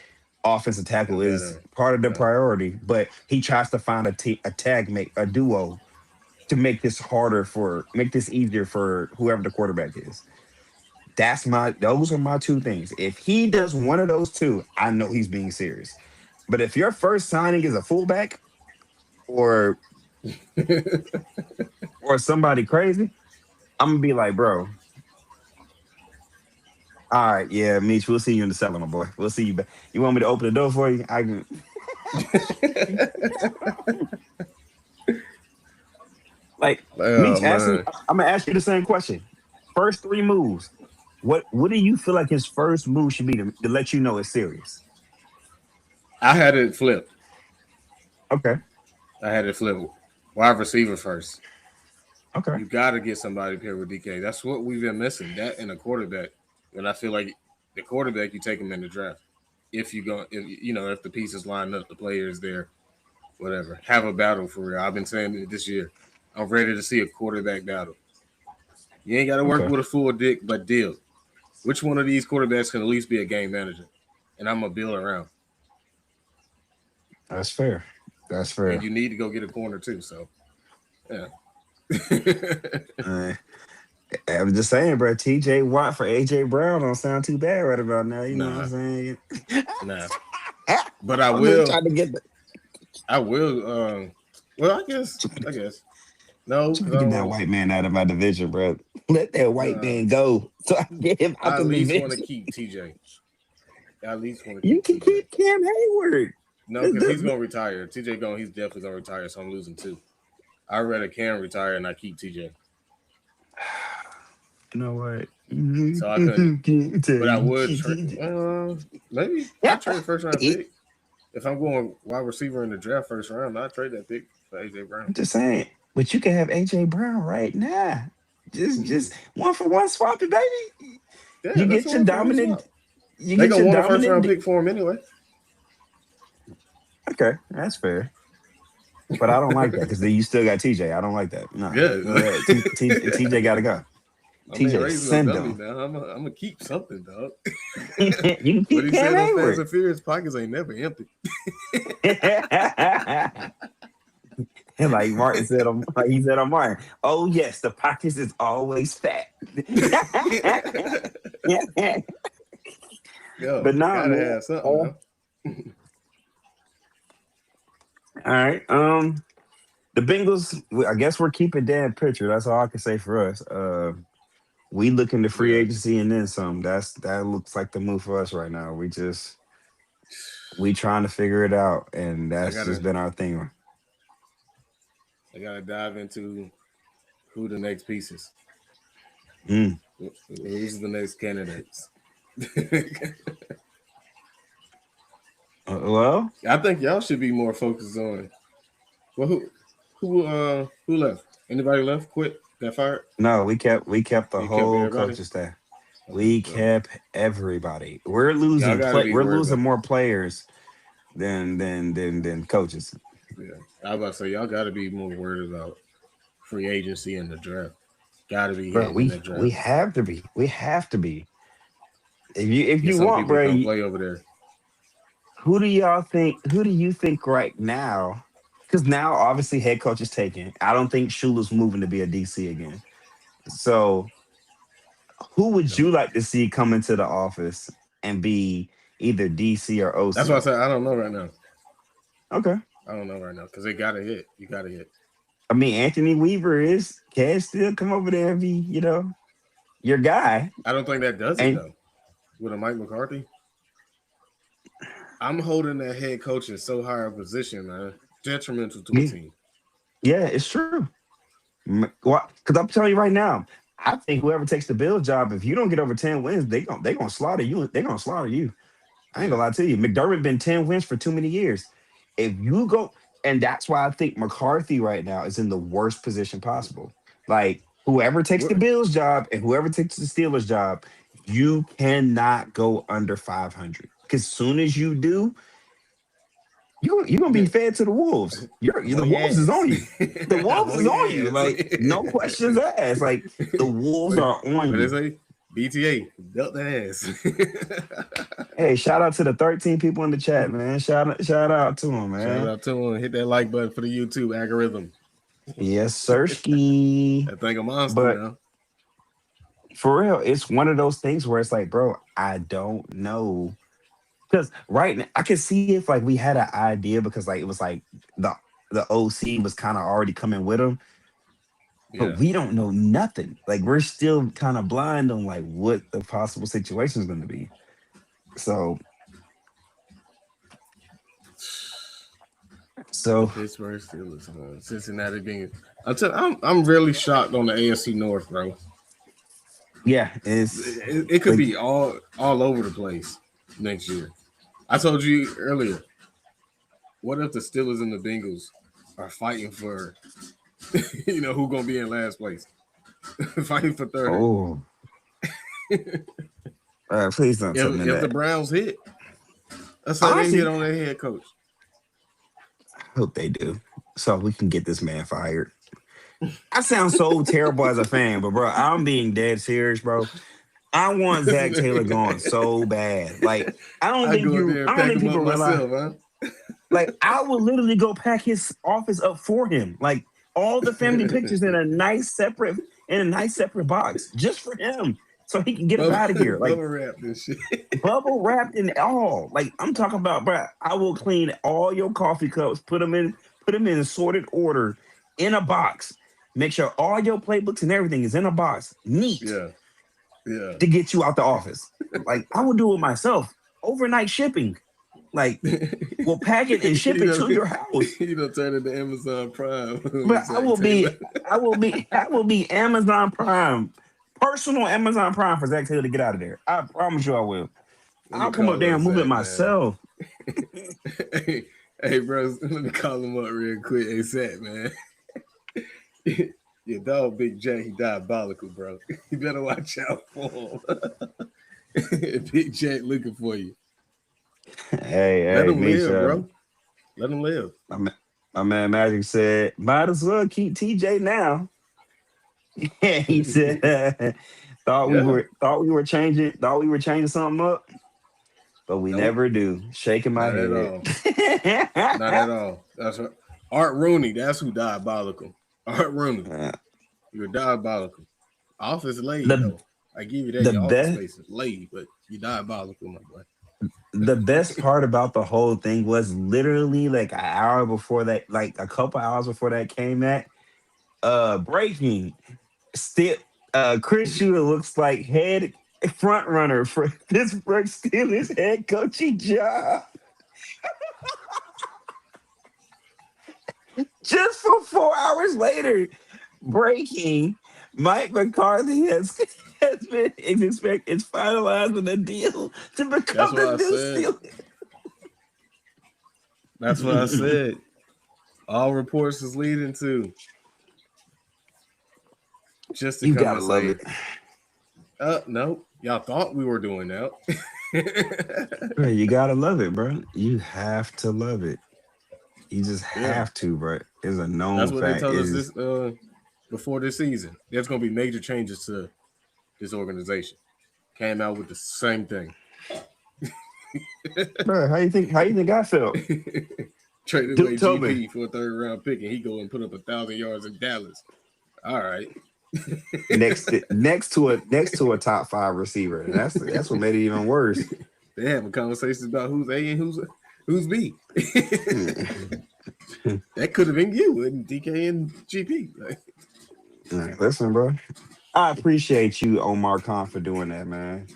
Offensive tackle And is better. part of the Okay. priority, but he tries to find a tag make a duo to make this easier for whoever the quarterback is. Those are my two things. If he does one of those two, I know he's being serious. But if your first signing is a fullback or somebody crazy, I'm gonna be like, bro, all right, yeah, Meech, we'll see you in the cellar, my boy. We'll see you back. You want me to open the door for you? I can. Like, Oh Meech, man. I'm gonna ask you the same question. First three moves. What do you feel like his first move should be to let you know it's serious? I had it flipped. Okay. I had it flipped. Wide receiver first. Okay. You got to get somebody paired with DK. That's what we've been missing. That and a quarterback. And I feel like the quarterback, you take him in the draft. If you go, if the pieces line up, the players there, whatever. Have a battle for real. I've been saying it this year. I'm ready to see a quarterback battle. You ain't got to work Okay. with a full dick, but deal. Which one of these quarterbacks can at least be a game manager? And I'm gonna build around. That's fair. That's And fair. you need to go get a corner too. So yeah. Uh, I'm just saying, bro. TJ Watt for AJ Brown don't sound too bad right about now. You know what I'm Nah, saying? nah. But I I'm just will. trying to get the I will. Well, I guess. No, trying because to I get don't that want. white man out of my division, bro. Let that white No, man go so I can get him out I the at least want to division. keep TJ. I at least want to You keep can TJ. keep Cam Hayward. No, because he's gonna retire. TJ going. He's definitely gonna retire. So I'm losing two. I rather Cam retire and I keep TJ. You know what? So I couldn't. But I would trade. Maybe I trade first round pick if I'm going wide receiver in the draft first round. I trade that pick for AJ Brown. I'm just saying, but you can have AJ Brown right now. Just one for one swap it, baby. Yeah, You that's a get your one for one dominant. swap. You They get gonna your want a first dominant. round pick for him anyway. Okay, that's fair. But I don't like that because then you still got TJ. I don't like that. Nah, Yeah. TJ got to go. I mean, TJ, raising no send dummy him. now. I'm gonna keep something, dog. You can What keep he Cam said on Fast Hayward. and Furious, pockets ain't never empty. And like he said on Martin. Oh yes, the pockets is always fat. Yo, But nah, gotta man. have something now. All right. The Bengals. I guess we're keeping Dan Pitcher. That's all I can say for us. We looking to free Yeah, agency and then some. That looks like the move for us right now. We trying to figure it out, and I that's just gotta been our thing. I gotta dive into who the next pieces. Mm. Who's the next candidates? Well, I think y'all should be more focused on. Well, who left? Anybody left? Quit? Got fired? no, we kept the You kept whole everybody. coaching staff. We kept everybody. We're Y'all losing got to be we're worried losing about. more players than coaches. Yeah, I was about to say y'all got to be more worried about free agency and the draft. Got to be Bro, hitting in the we draft. have to be. We have to be. If Get you some want, people to bro, come play over there. who do you think right now? Because now obviously head coach is taken. I don't think Shula's moving to be a DC again. So who would you like to see come into the office and be either DC or That's why I OC? said I don't know right now. Okay. I don't know right now because they got to hit. You got to hit. I mean, Anthony Weaver can still come over there and be, your guy. I don't think that does it And though. With a Mike McCarthy, I'm holding that head coach in so high a position, man. Detrimental to a yeah, team. yeah, it's true. Because I'm telling you right now, I think whoever takes the Bills job, if you don't get over 10 wins, they gonna slaughter you. They're gonna slaughter you. I ain't Yeah. gonna lie to you. McDermott been 10 wins for too many years. If you go, and that's why I think McCarthy right now is in the worst position possible. Like whoever takes the What? Bills job and whoever takes the Steelers job, you cannot go under 500. Because soon as you do, you're gonna be fed to the wolves. I'm The on your wolves is ass. on you. The I'm wolves on is your on you. ass. Like no questions asked. Like the wolves what, are on what they you. say? BTA, belt that ass. Hey, shout out to the 13 people in the chat, man. Shout out to them, Shout man. out to him. Hit that like button for the YouTube algorithm. Yes, Sirski. That thing a monster But now. for real, it's one of those things where it's like, bro, I don't know. Because right now, I can see if like we had an idea because like it was like the the OC was kind of already coming with him, but Yeah. we don't know nothing. Like we're still kind of blind on like what the possible situation is going to be. So The so Pittsburgh Steelers, man. Cincinnati being. I'm really shocked on the AFC North, bro. yeah, it's It could like be all over the place next year. I told you earlier. What if the Steelers and the Bengals are fighting for, who gonna be in last place, fighting for third? oh, please don't tell me If the that. Browns hit, let's say they hit Honestly, on their head coach. I hope they do, so we can get this man fired. I sound so terrible as a fan, but bro, I'm being dead serious, bro. I want Zach Taylor gone so bad. Like, I go up there and I don't pack think them people up realize. myself, huh? Like, I will literally go pack his office up for him. Like, all the family pictures in a nice separate box just for him, so he can get up out of here. Like, Bubble wrap this shit. bubble wrapped in all. Like, I'm talking about, bro. I will clean all your coffee cups, put them in sorted order in a box. Make sure all your playbooks and everything is in a box, neat Yeah, yeah. to get you out the office. Like I would do it myself. Overnight shipping. Like we'll pack it and ship you it know, to your house. turn into Amazon Prime But with Zach Taylor. I will be Amazon Prime, personal Amazon Prime for Zach Taylor to get out of there. I promise you I will. Let me I'll come up call there up and move it Zach, man. myself. Hey, bro, let me call him up real quick. Hey, Zach, man. Your dog, Big Jack, he diabolical, bro. You better watch out for him. Big Jack looking for you. Let Hey, him me live, sure. bro. Let him live. My man Magic said, might as well keep TJ now. He said Yeah, thought we were changing something up, but we nope, never do. Shaking my not at head. all. Not at all. That's right. Art Rooney, that's who diabolical. Art Rooney, Uh, you're diabolical. Office laid, the though. I give you that. the Your office best space is laid, but you're diabolical, my boy. the best part about the whole thing was literally like an hour before that, like a couple hours before that came at breaking still Chris Shooter looks like head front runner for Pittsburgh Steelers head coaching job. Just for 4 hours later, breaking Mike McCarthy has been is finalizing a deal to That's become what the I new said. That's what I Steelers. said. All reports is leading to just to You come gotta and love say it. No, y'all thought we were doing that. Bro, you gotta love it, bro. You have to love it. You just Yeah, have to, bro. It's a that's known what they fact. told us Is this before this season. There's gonna be major changes to this organization. Came out with the same thing. bro, how you think I felt? Traded away Duke Tobin GP for a third round pick, and he go and put up 1,000 yards in Dallas. All right. next to a top five receiver. And that's what made it even worse. They having conversations about who's A and who's B. That could have been you and DK and GP. Like, Like, listen, bro. I appreciate you, Omar Khan, for doing that, man.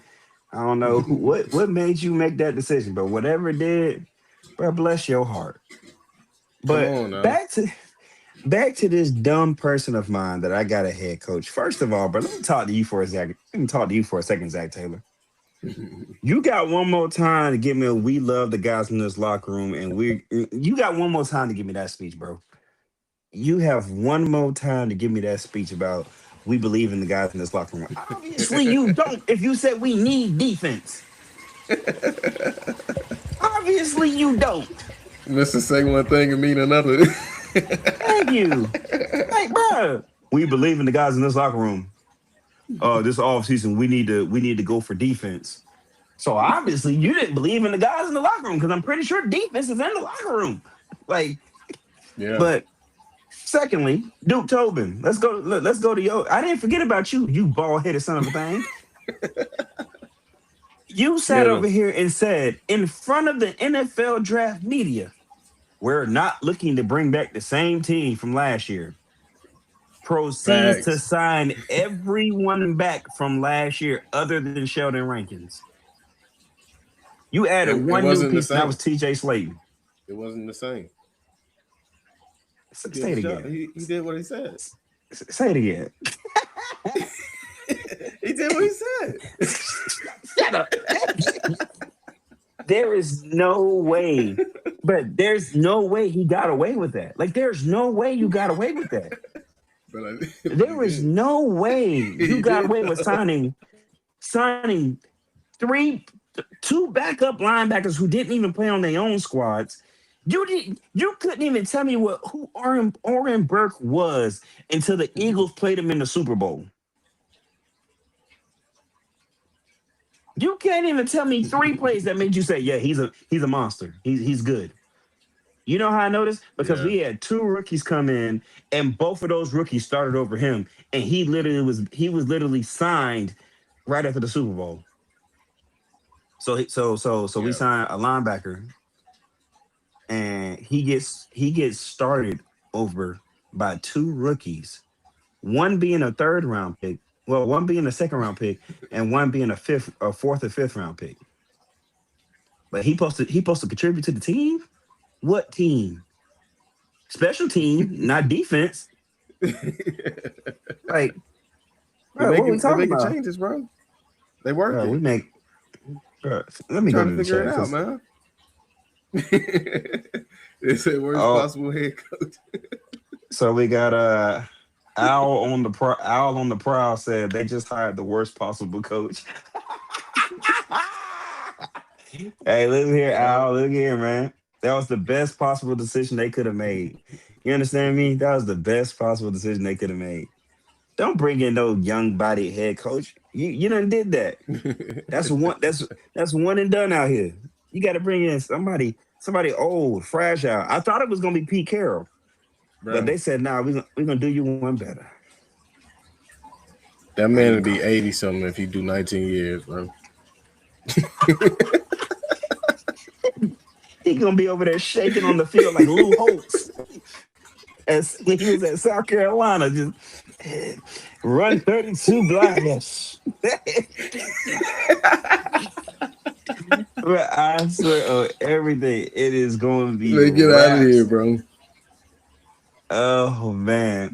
I don't know what made you make that decision, but whatever it did, bro, bless your heart. come But on now. back to this dumb person of mine that I got a head coach. First of all, bro, let me talk to you for a second. Let me talk to you for a second, Zach Taylor. You got one more time to give me a "we love the guys in this locker room," and you got one more time to give me that speech, bro. You have one more time to give me that speech about we believe in the guys in this locker room. Obviously, you don't. If you said we need defense, obviously you don't. Mr. Say one thing and mean another. Thank you. Like, bro, we believe in the guys in this locker room. This offseason, we need to go for defense. So obviously, you didn't believe in the guys in the locker room because I'm pretty sure defense is in the locker room. Like, Yeah. but secondly, Duke Tobin, let's go. Let's go to your. I didn't forget about you, you bald headed son of a thing. You sat Yeah. over here and said in front of the NFL draft media, we're not looking to bring back the same team from last year. Proceeds to Facts. sign everyone back from last year other than Sheldon Rankins. You added It one new wasn't the piece, and that same. was TJ Slayton. It wasn't the same. He did Say the it job. again. He did what he said. Say it again. He did what he said. Shut up. There is no way, but there's no way he got away with that. Like, there's no way you got away with that. But he There is did. no way you He got did. away with signing two backup linebackers who didn't even play on their own squads. You couldn't even tell me who Oren Burke was until the Eagles played him in the Super Bowl. You can't even tell me three plays that made you say, "Yeah, he's a monster. He's good." You know how I noticed? Because Yeah. we had two rookies come in, and both of those rookies started over him, and he was literally signed right after the Super Bowl. So we Yeah. signed a linebacker, and he gets started over by two rookies, one being a third round pick, well, one being a second round pick, and one being a fourth or fifth round pick. But he supposed to contribute to the team. What team? Special team, not defense. Like, bro, what are we They talking making about? changes, bro. They Bro, working. let me go Trying to to the figure it chat out, because man. They said worst oh, possible head coach. so we got Owl on the prowl said they just hired the worst possible coach. Hey, listen here, Yeah. Al. Look here, man. That was the best possible decision they could have made. You understand me? That was the best possible decision they could have made. Don't bring in no young body head coach. You done did that. That's one and done out here. You got to bring in somebody old, fragile. I thought it was gonna be Pete Carroll, but Bro, they said, "Nah, we gonna do you one better." that man Like, would be 80 something if he do 19 years, bro. he gonna be over there shaking on the field like Lou Holtz, as when he was at South Carolina, just run 32 blindness. But I swear on everything, it is going to be Like, get out of here, raps. bro. Oh man,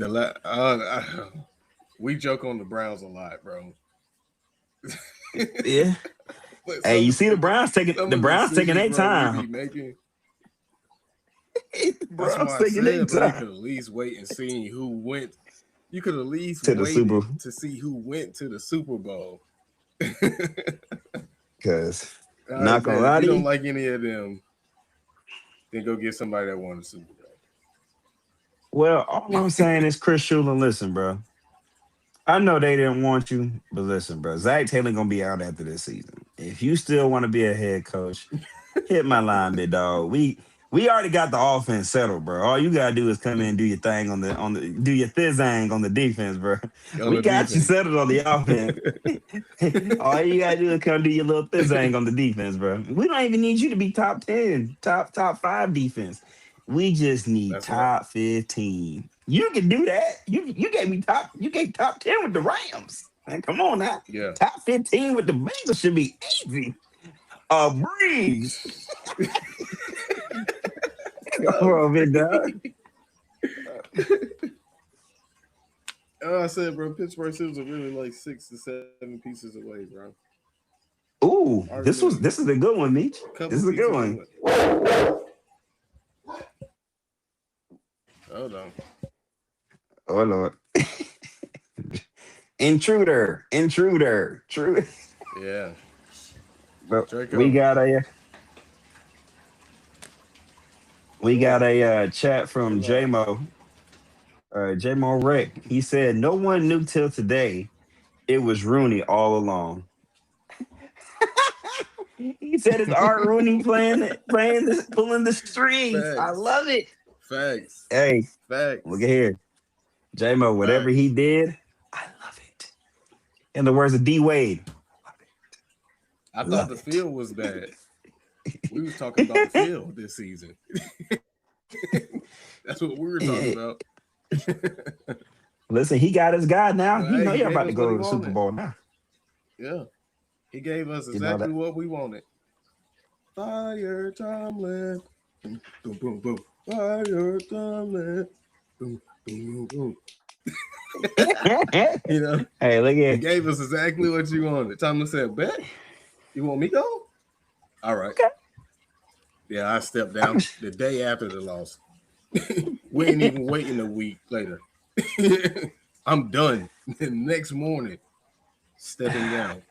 We joke on the Browns a lot, bro. yeah. But Hey, you see some the of the Browns taking decisions, their bro, we be time. making. The That's Browns why I taking their said, bro, you could time at least wait and see who went. You could at least to the Super. waited to see who went to the Super Bowl. Because All right, not gonna man. If lie you to don't you. like any of them, then go get somebody that won the Super Bowl. Well, all I'm saying is, Chris Schuler, listen, bro. I know they didn't want you, but listen, bro. Zach Taylor gonna be out after this season. If you still want to be a head coach, hit my line, big dog. We already got the offense settled, bro. All you gotta do is come in and do your thing on the do your thizzang on the defense, bro. On We the got you defense. settled on the offense. All you gotta do is come do your little thizzang on the defense, bro. We don't even need you to be top 10, top five defense. We just need That's right. top 15. You can do that. You gave top 10 with the Rams. Man, come on now. Yeah. Top 15 with the Bengals should be easy. A breeze. Come on, big dog. I said, bro, Pittsburgh Steelers are really like 6 to 7 pieces away, bro. Ooh, Argument. this is a good one, Meech. Couple This is a good pieces one. away. Hold on. Oh Lord. Intruder. True. Yeah. But Draco. we got a chat from JMO. JMO Rick. He said no one knew till today it was Rooney all along. He said it's Art Rooney pulling the strings. I Facts. love it. Facts. Hey, look Facts. at here. JMO, whatever he Facts. did, I love it. In the words of D Wade, I thought love the it. field was bad. We was talking about the field this season. That's what we were talking about. Listen, he got his guy now. Well, He know hey, he y'all gave about to us what go he to the Super wanted. Bowl now. Yeah. He gave us You know exactly that. what we wanted. Fire Tomlin. Boom, boom, boom, boom. Fire Tomlin. Boom, boom, boom, boom. You know, Hey, look he here. gave us exactly what you wanted. Tomlin said, bet? You want me to go? All right. Okay. Yeah, I stepped down the day after the loss. We ain't even waiting a week later. I'm done. The next morning, stepping down.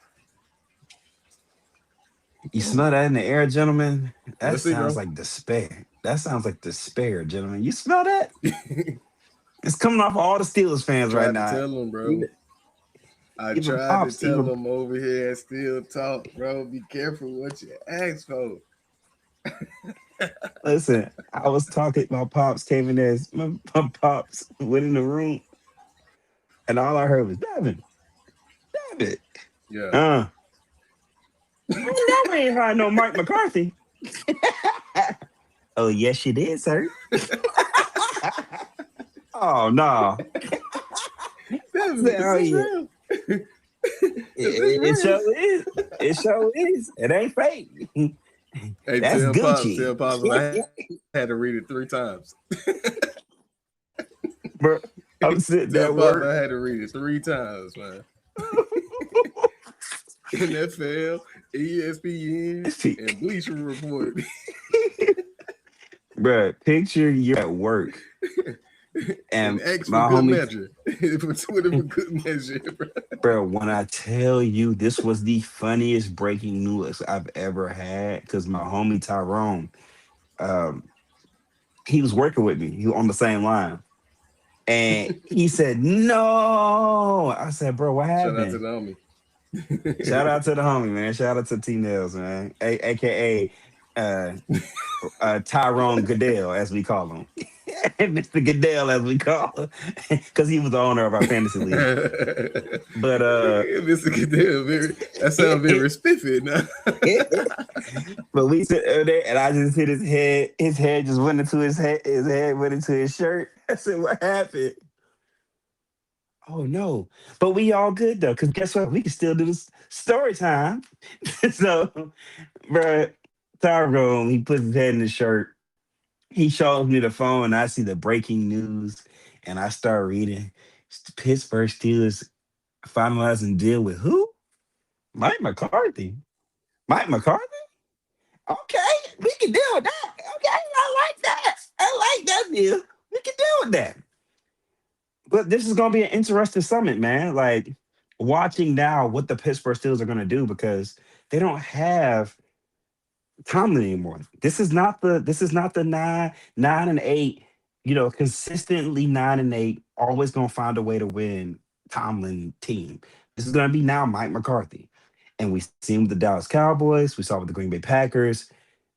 You smell that in the air, gentlemen? That Let's see, sounds bro. like despair. That sounds like despair, gentlemen. You smell that? It's coming off of all the Steelers fans right Tried to now. tell him, bro. Even, I even tried to pops, tell even them over here and still talk, bro. Be careful what you ask for. listen. I was talking. My pops came in there. My pops went in the room, and all I heard was Devin. Yeah. I know we ain't hired no Mike McCarthy. Oh yes, you did, sir. Oh no. Devin, Said, is oh this yeah. real? Is this It real? sure is. It sure is. It ain't fake. Hey, That's tell Gucci. Pops, I had to read it 3 times. Bro, I'm sitting Tell at Pops work. I had to read it 3 times, man. NFL, ESPN, and Bleacher Report. Bro, picture you at work And and X for my good homie, measure. For Twitter for good measure, bro. bro, when I tell you this was the funniest breaking news I've ever had, because my homie Tyrone, um, he was working with me. He was on the same line. And he said, no. I said, bro, what Shout out to happened? the homie. Shout out to the homie, man. Shout out to T Nails, man. AKA uh, Tyrone Goodell, as we call him. Mr. Goodell, as we call him. Because he was the owner of our fantasy league. But Mr. Goodell, that sounds very spiffy now. but we sit over there and I just hit his head. His head just went into his head went into his shirt. I said, what happened? Oh no. But we all good though, because guess what? We can still do this story time. So, bro, Tyrone, he puts his head in his shirt. He shows me the phone, and I see the breaking news, and I start reading. Pittsburgh Steelers finalizing deal with who? Mike McCarthy. Mike McCarthy? Okay, we can deal with that. Okay, I like that. I like that deal. We can deal with that. But this is gonna be an interesting summit, man. Like, watching now what the Pittsburgh Steelers are going to do because they don't have Tomlin anymore. This is not the 9-8, consistently 9-8, always gonna find a way to win Tomlin team. This is gonna be now Mike McCarthy. And we seen with the Dallas Cowboys, we saw with the Green Bay Packers.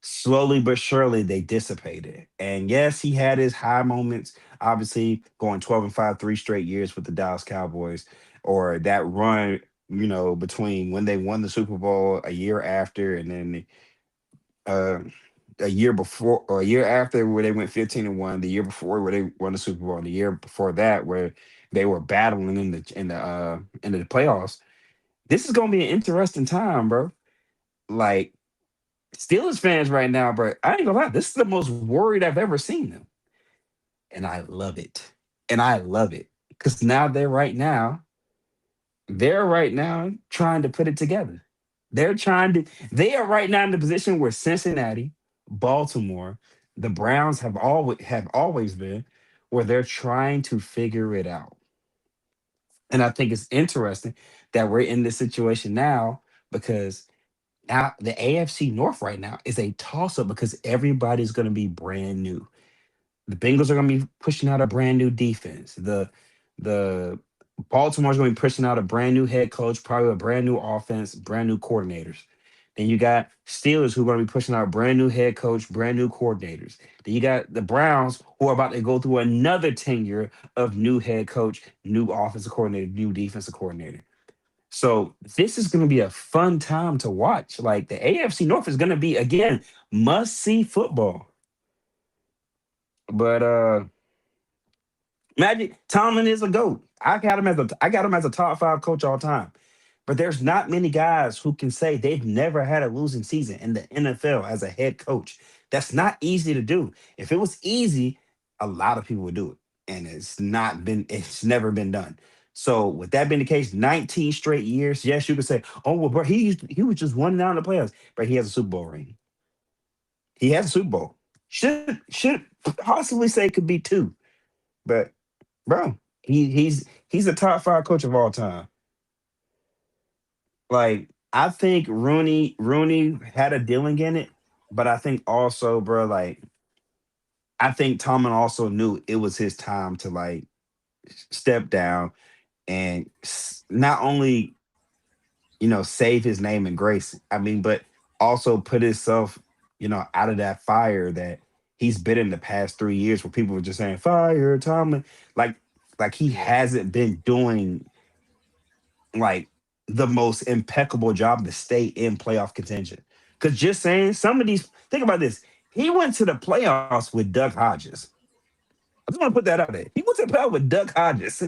Slowly but surely they dissipated. And yes, he had his high moments, obviously going 12-5, 3 straight years with the Dallas Cowboys, or that run, between when they won the Super Bowl a year after and then uh, a year before or a year after where they went 15-1, the year before where they won the Super Bowl, and the year before that where they were battling in the playoffs. This is gonna be an interesting time, bro. Like Steelers fans right now, bro. I ain't gonna lie, this is the most worried I've ever seen them, and I love it. And I love it because now they're right now trying to put it together. They are right now in the position where Cincinnati, Baltimore, the Browns have always been, where they're trying to figure it out. And I think it's interesting that we're in this situation now because now the AFC North right now is a toss up because everybody's going to be brand new. The Bengals are going to be pushing out a brand new defense. The Baltimore's going to be pushing out a brand new head coach, probably a brand new offense, brand new coordinators. Then you got Steelers who are going to be pushing out a brand new head coach, brand new coordinators. Then you got the Browns who are about to go through another tenure of new head coach, new offensive coordinator, new defensive coordinator. So this is going to be a fun time to watch. Like the AFC North is going to be again must see football. But Magic Tomlin is a goat. I got him as a top five coach all time. But there's not many guys who can say they've never had a losing season in the NFL as a head coach. That's not easy to do. If it was easy, a lot of people would do it. And it's never been done. So with that being the case, 19 straight years, yes, you could say, oh well, bro, he was just one down in the playoffs, but he has a Super Bowl ring. He has a Super Bowl. Should possibly say it could be two. But bro, he's a top five coach of all time. Like I think Rooney had a dealing in it, but I think also, bro, like I think Tomlin also knew it was his time to like step down and not only save his name and grace. I mean, but also put himself out of that fire that he's been in the past 3 years, where people were just saying fire Tomlin, like he hasn't been doing like the most impeccable job to stay in playoff contention. Because just saying, some of these, think about this. He went to the playoffs with Doug Hodges. I just want to put that out there. He went to the playoffs with Doug Hodges.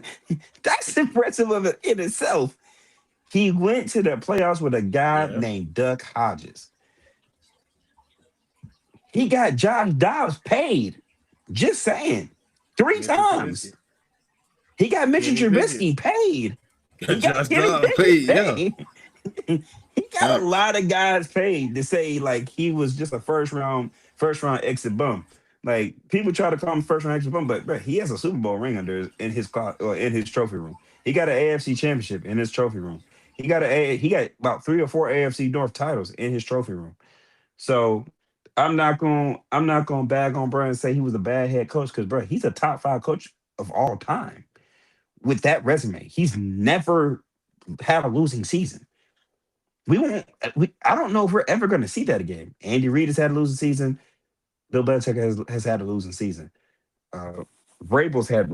That's impressive of it in itself. He went to the playoffs with a guy Yeah, named Doug Hodges. He got Josh Dobbs paid. Just saying. Three Mitchell Trubisky, times. He got Mitchell Kenny Pickett, Trubisky paid. He got Josh Kenny Dobbs Pickett paid. Yeah, paid. He got a facts. lot of guys paid to say like he was just a first round exit bum. Like people try to call him first round exit bum, but bro, he has a Super Bowl ring in his or in his trophy room. He got an AFC championship in his trophy room. He got about 3 or 4 AFC North titles in his trophy room. So I'm not gonna bag on bro and say he was a bad head coach because bro, he's a top five coach of all time with that resume. He's never had a losing season. We won't. I don't know if we're ever going to see that again. Andy Reid has had a losing season. Bill Belichick has had a losing season. Uh, has had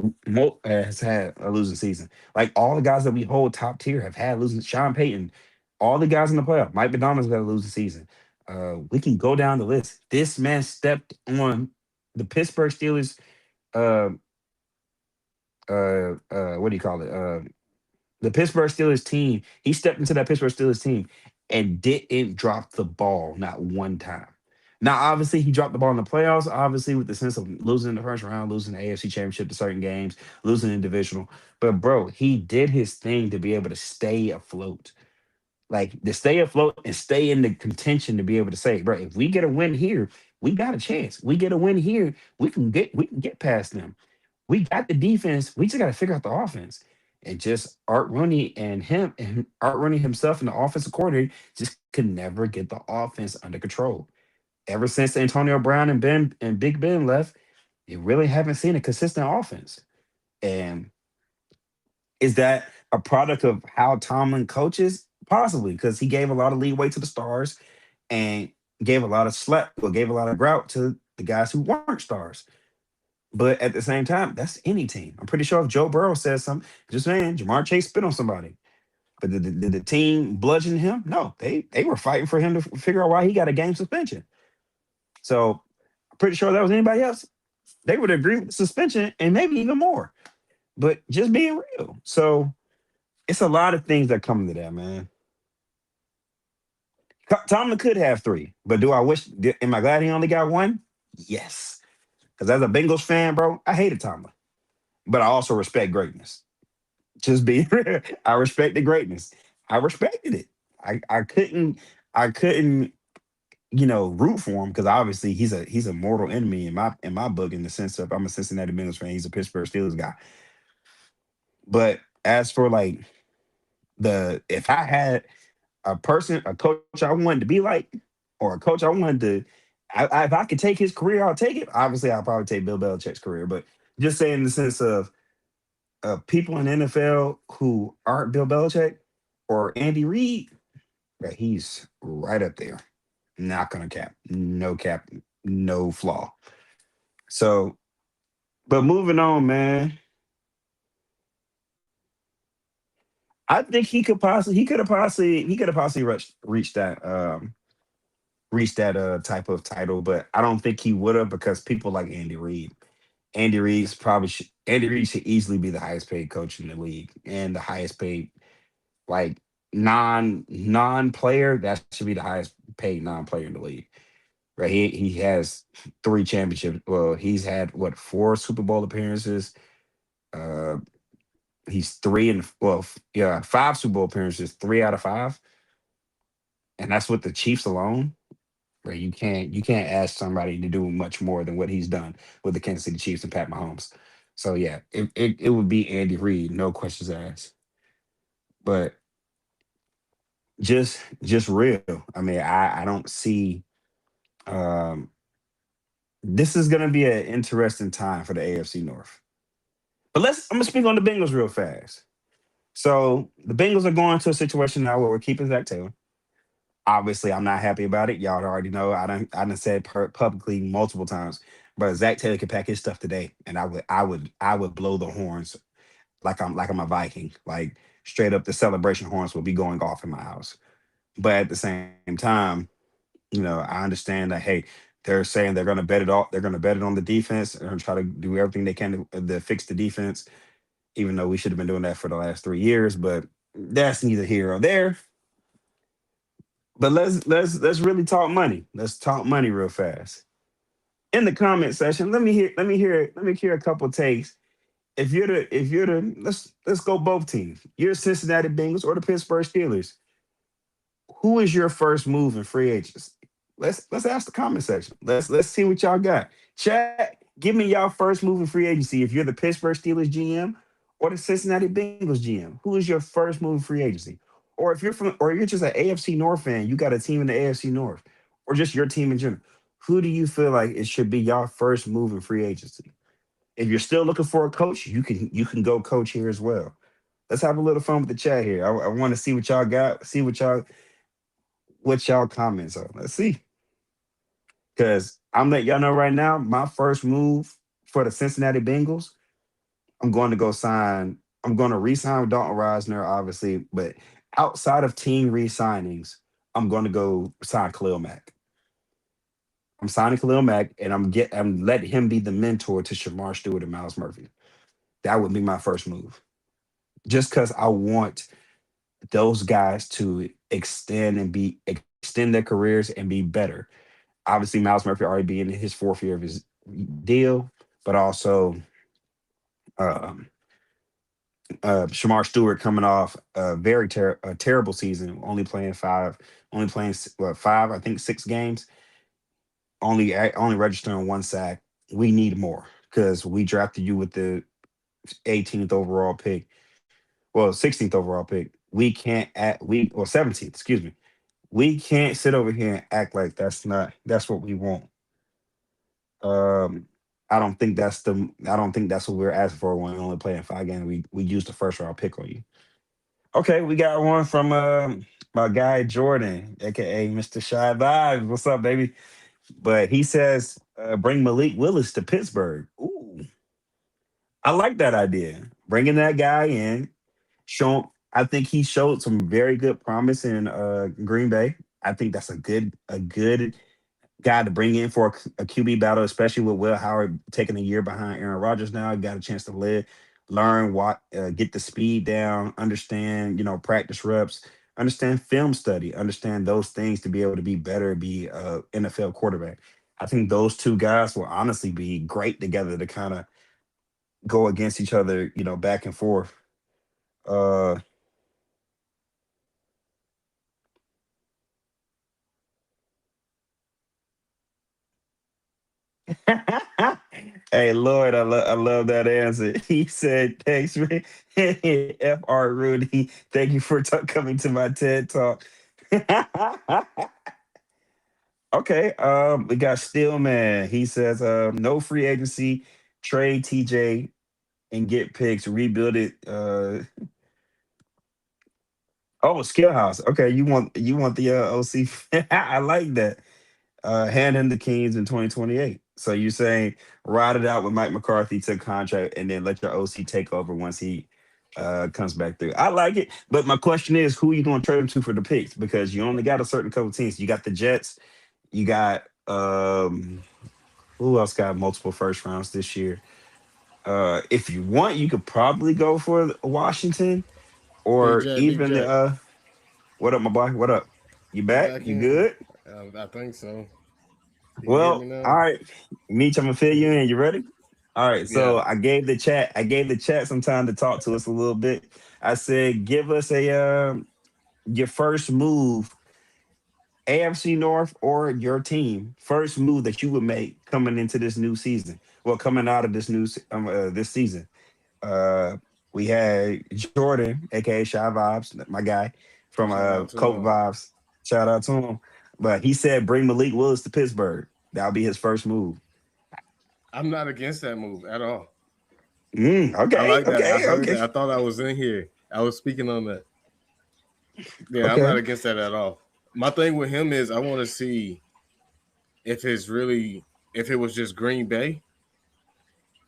a losing season. Like all the guys that we hold top tier have had losing. Sean Payton, all the guys in the playoff. Mike McDonald's had a losing season. We can go down the list. This man stepped on the Pittsburgh Steelers. Uh, what do you call it? The Pittsburgh Steelers team. He stepped into that Pittsburgh Steelers team and didn't drop the ball not one time. Now, obviously, he dropped the ball in the playoffs, obviously, with the sense of losing in the first round, losing the AFC championship to certain games, losing in divisional. But, bro, he did his thing to be able to stay afloat. Like, to stay afloat and stay in the contention to be able to say, bro, if we get a win here, we got a chance. We get a win here, we can get past them. We got the defense. We just got to figure out the offense. And just Art Rooney himself and the offensive coordinator just could never get the offense under control. Ever since Antonio Brown and Big Ben left, you really haven't seen a consistent offense. And is that a product of how Tomlin coaches? Possibly, because he gave a lot of leeway to the stars and gave a lot of slack, well, gave a lot of grout to the guys who weren't stars. But at the same time, that's any team. I'm pretty sure if Joe Burrow says something, just saying, Jamar Chase spit on somebody. But did the team bludgeon him? No, they were fighting for him to figure out why he got a game suspension. So I'm pretty sure that was anybody else. They would agree with the suspension and maybe even more. But just being real. So it's a lot of things that come into that, man. Tomlin could have three, but do I wish? Am I glad he only got one? Yes, because as a Bengals fan, bro, I hated Tomlin, but I also respect greatness. Just be real. I respect the greatness. I respected it. I couldn't root for him because obviously he's a mortal enemy in my book in the sense of I'm a Cincinnati Bengals fan. He's a Pittsburgh Steelers guy. But as for like the if I had a coach I wanted to be like, or a coach I wanted to, if I could take his career, I'll take it. Obviously, I'll probably take Bill Belichick's career, but just saying in the sense of people in the NFL who aren't Bill Belichick or Andy Reid, that he's right up there. Not gonna cap, no flaw. So, but moving on, man. I think he could have possibly reached that type of title, but I don't think he would have because people like Andy Reid. Andy Reid should easily be the highest paid coach in the league and the highest paid like non player. That should be the highest paid non player in the league. Right? He has three championships. Well, he's had what, four Super Bowl appearances. Uh, he's three and well, yeah, five Super Bowl appearances, three out of five, and that's with the Chiefs alone. Right? You can't ask somebody to do much more than what he's done with the Kansas City Chiefs and Pat Mahomes. So yeah, it would be Andy Reid, no questions asked. But just real. I mean, I don't see um this is gonna be an interesting time for the AFC North. But I'm gonna speak on the Bengals real fast. So the Bengals are going to a situation now where we're keeping Zach Taylor. Obviously, I'm not happy about it. Y'all already know. I done said publicly multiple times, but Zach Taylor could pack his stuff today, and I would blow the horns like I'm a Viking. Like straight up, the celebration horns will be going off in my house. But at the same time, I understand that hey, they're saying they're going to bet it all. They're going to bet it on the defense. They're going to try to do everything they can to fix the defense, even though we should have been doing that for the last 3 years. But that's neither here or there. But let's really talk money. Let's talk money real fast. In the comment section, let me hear a couple takes. If you're the let's go both teams. You're Cincinnati Bengals or the Pittsburgh Steelers. Who is your first move in free agents? Let's ask the comment section. Let's see what y'all got. Chat, give me y'all first move in free agency. If you're the Pittsburgh Steelers GM or the Cincinnati Bengals GM, who is your first move in free agency? Or you're just an AFC North fan, you got a team in the AFC North, or just your team in general. Who do you feel like it should be y'all first move in free agency? If you're still looking for a coach, you can go coach here as well. Let's have a little fun with the chat here. I want to see what y'all got. See what y'all comments are. Let's see. Because I'm letting y'all know right now, my first move for the Cincinnati Bengals, I'm going to go sign. I'm going to re-sign Dalton Reisner, obviously, but outside of team re-signings, I'm going to go sign Khalil Mack. I'm signing Khalil Mack, and I'm letting him be the mentor to Shamar Stewart and Miles Murphy. That would be my first move, just because I want those guys to extend their careers and be better. Obviously, Miles Murphy already be in his fourth year of his deal, but also um, Shamar Stewart coming off a terrible season, only playing five, I think 6 games, only registering one sack. We need more because we drafted you with the 18th overall pick. well, 16th overall pick. We can't act we or 17th, excuse me. We can't sit over here and act like that's what we want. Um, I don't think that's what we're asking for when we only playing 5 games. We used the first round pick on you. Okay, we got one from my guy Jordan, aka Mr. Shy Vibes. What's up, baby? But he says bring Malik Willis to Pittsburgh. Ooh, I like that idea. Bringing that guy in, show. I think he showed some very good promise in Green Bay. I think that's a good guy to bring in for a QB battle, especially with Will Howard taking a year behind Aaron Rodgers now. Got a chance to learn what, get the speed down, understand, practice reps, understand film study, understand those things to be able to be better, be a NFL quarterback. I think those two guys will honestly be great together to kind of go against each other, back and forth. Uh, Hey Lloyd, I love that answer. He said, "Thanks, man." Fr Rudy, thank you for coming to my TED talk. Okay, we got Stillman. He says, "No free agency, trade TJ and get picks, rebuild it." Oh, Skill House. Okay, you want the OC? I like that. Hand in the Kings in 2028. So you're saying ride it out with Mike McCarthy to contract and then let your OC take over once he comes back through. I like it. But my question is, who you going to trade him to for the picks? Because you only got a certain couple teams. You got the Jets. You got who else got multiple first rounds this year? If you want, you could probably go for Washington Big or Jack, Big even the Jack. what up, my boy? What up? You I'm back? back You in. good? I think so. You can hear me Well, all now? right. Meech, I'm gonna fill you in. You ready? All right. Yeah. So I gave the chat some time to talk to us a little bit. I said, give us a your first move, AFC North or your team, first move that you would make coming into this new season. Well, coming out of this season. Uh, we had Jordan, aka Shy Vibes, my guy from Shout out to Coke him. Vibes. Shout out to him. But he said bring Malik Willis to Pittsburgh. That'll be his first move. I'm not against that move at all. I Okay, like that. I okay, heard okay, that. I thought I was in here. I was speaking on that. Yeah, I'm okay. not against that at all. My thing with him is I want to see if it was just Green Bay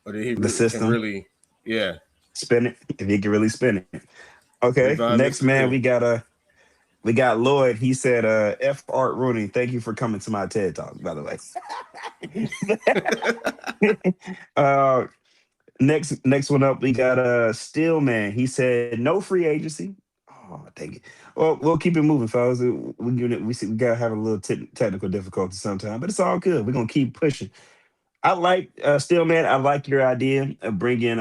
or did he The can system, really yeah spin it if he can really spin it. Okay, revive his next man career. we got Lloyd. He said, F Art Rooney, thank you for coming to my TED Talk, by the way. uh next one up, we got Stillman. He said no free agency. Oh, dang it. Well, we'll keep it moving, fellas. We gotta have a little technical difficulty sometime, but it's all good. We're gonna keep pushing. I like Stillman. I like your idea of bringing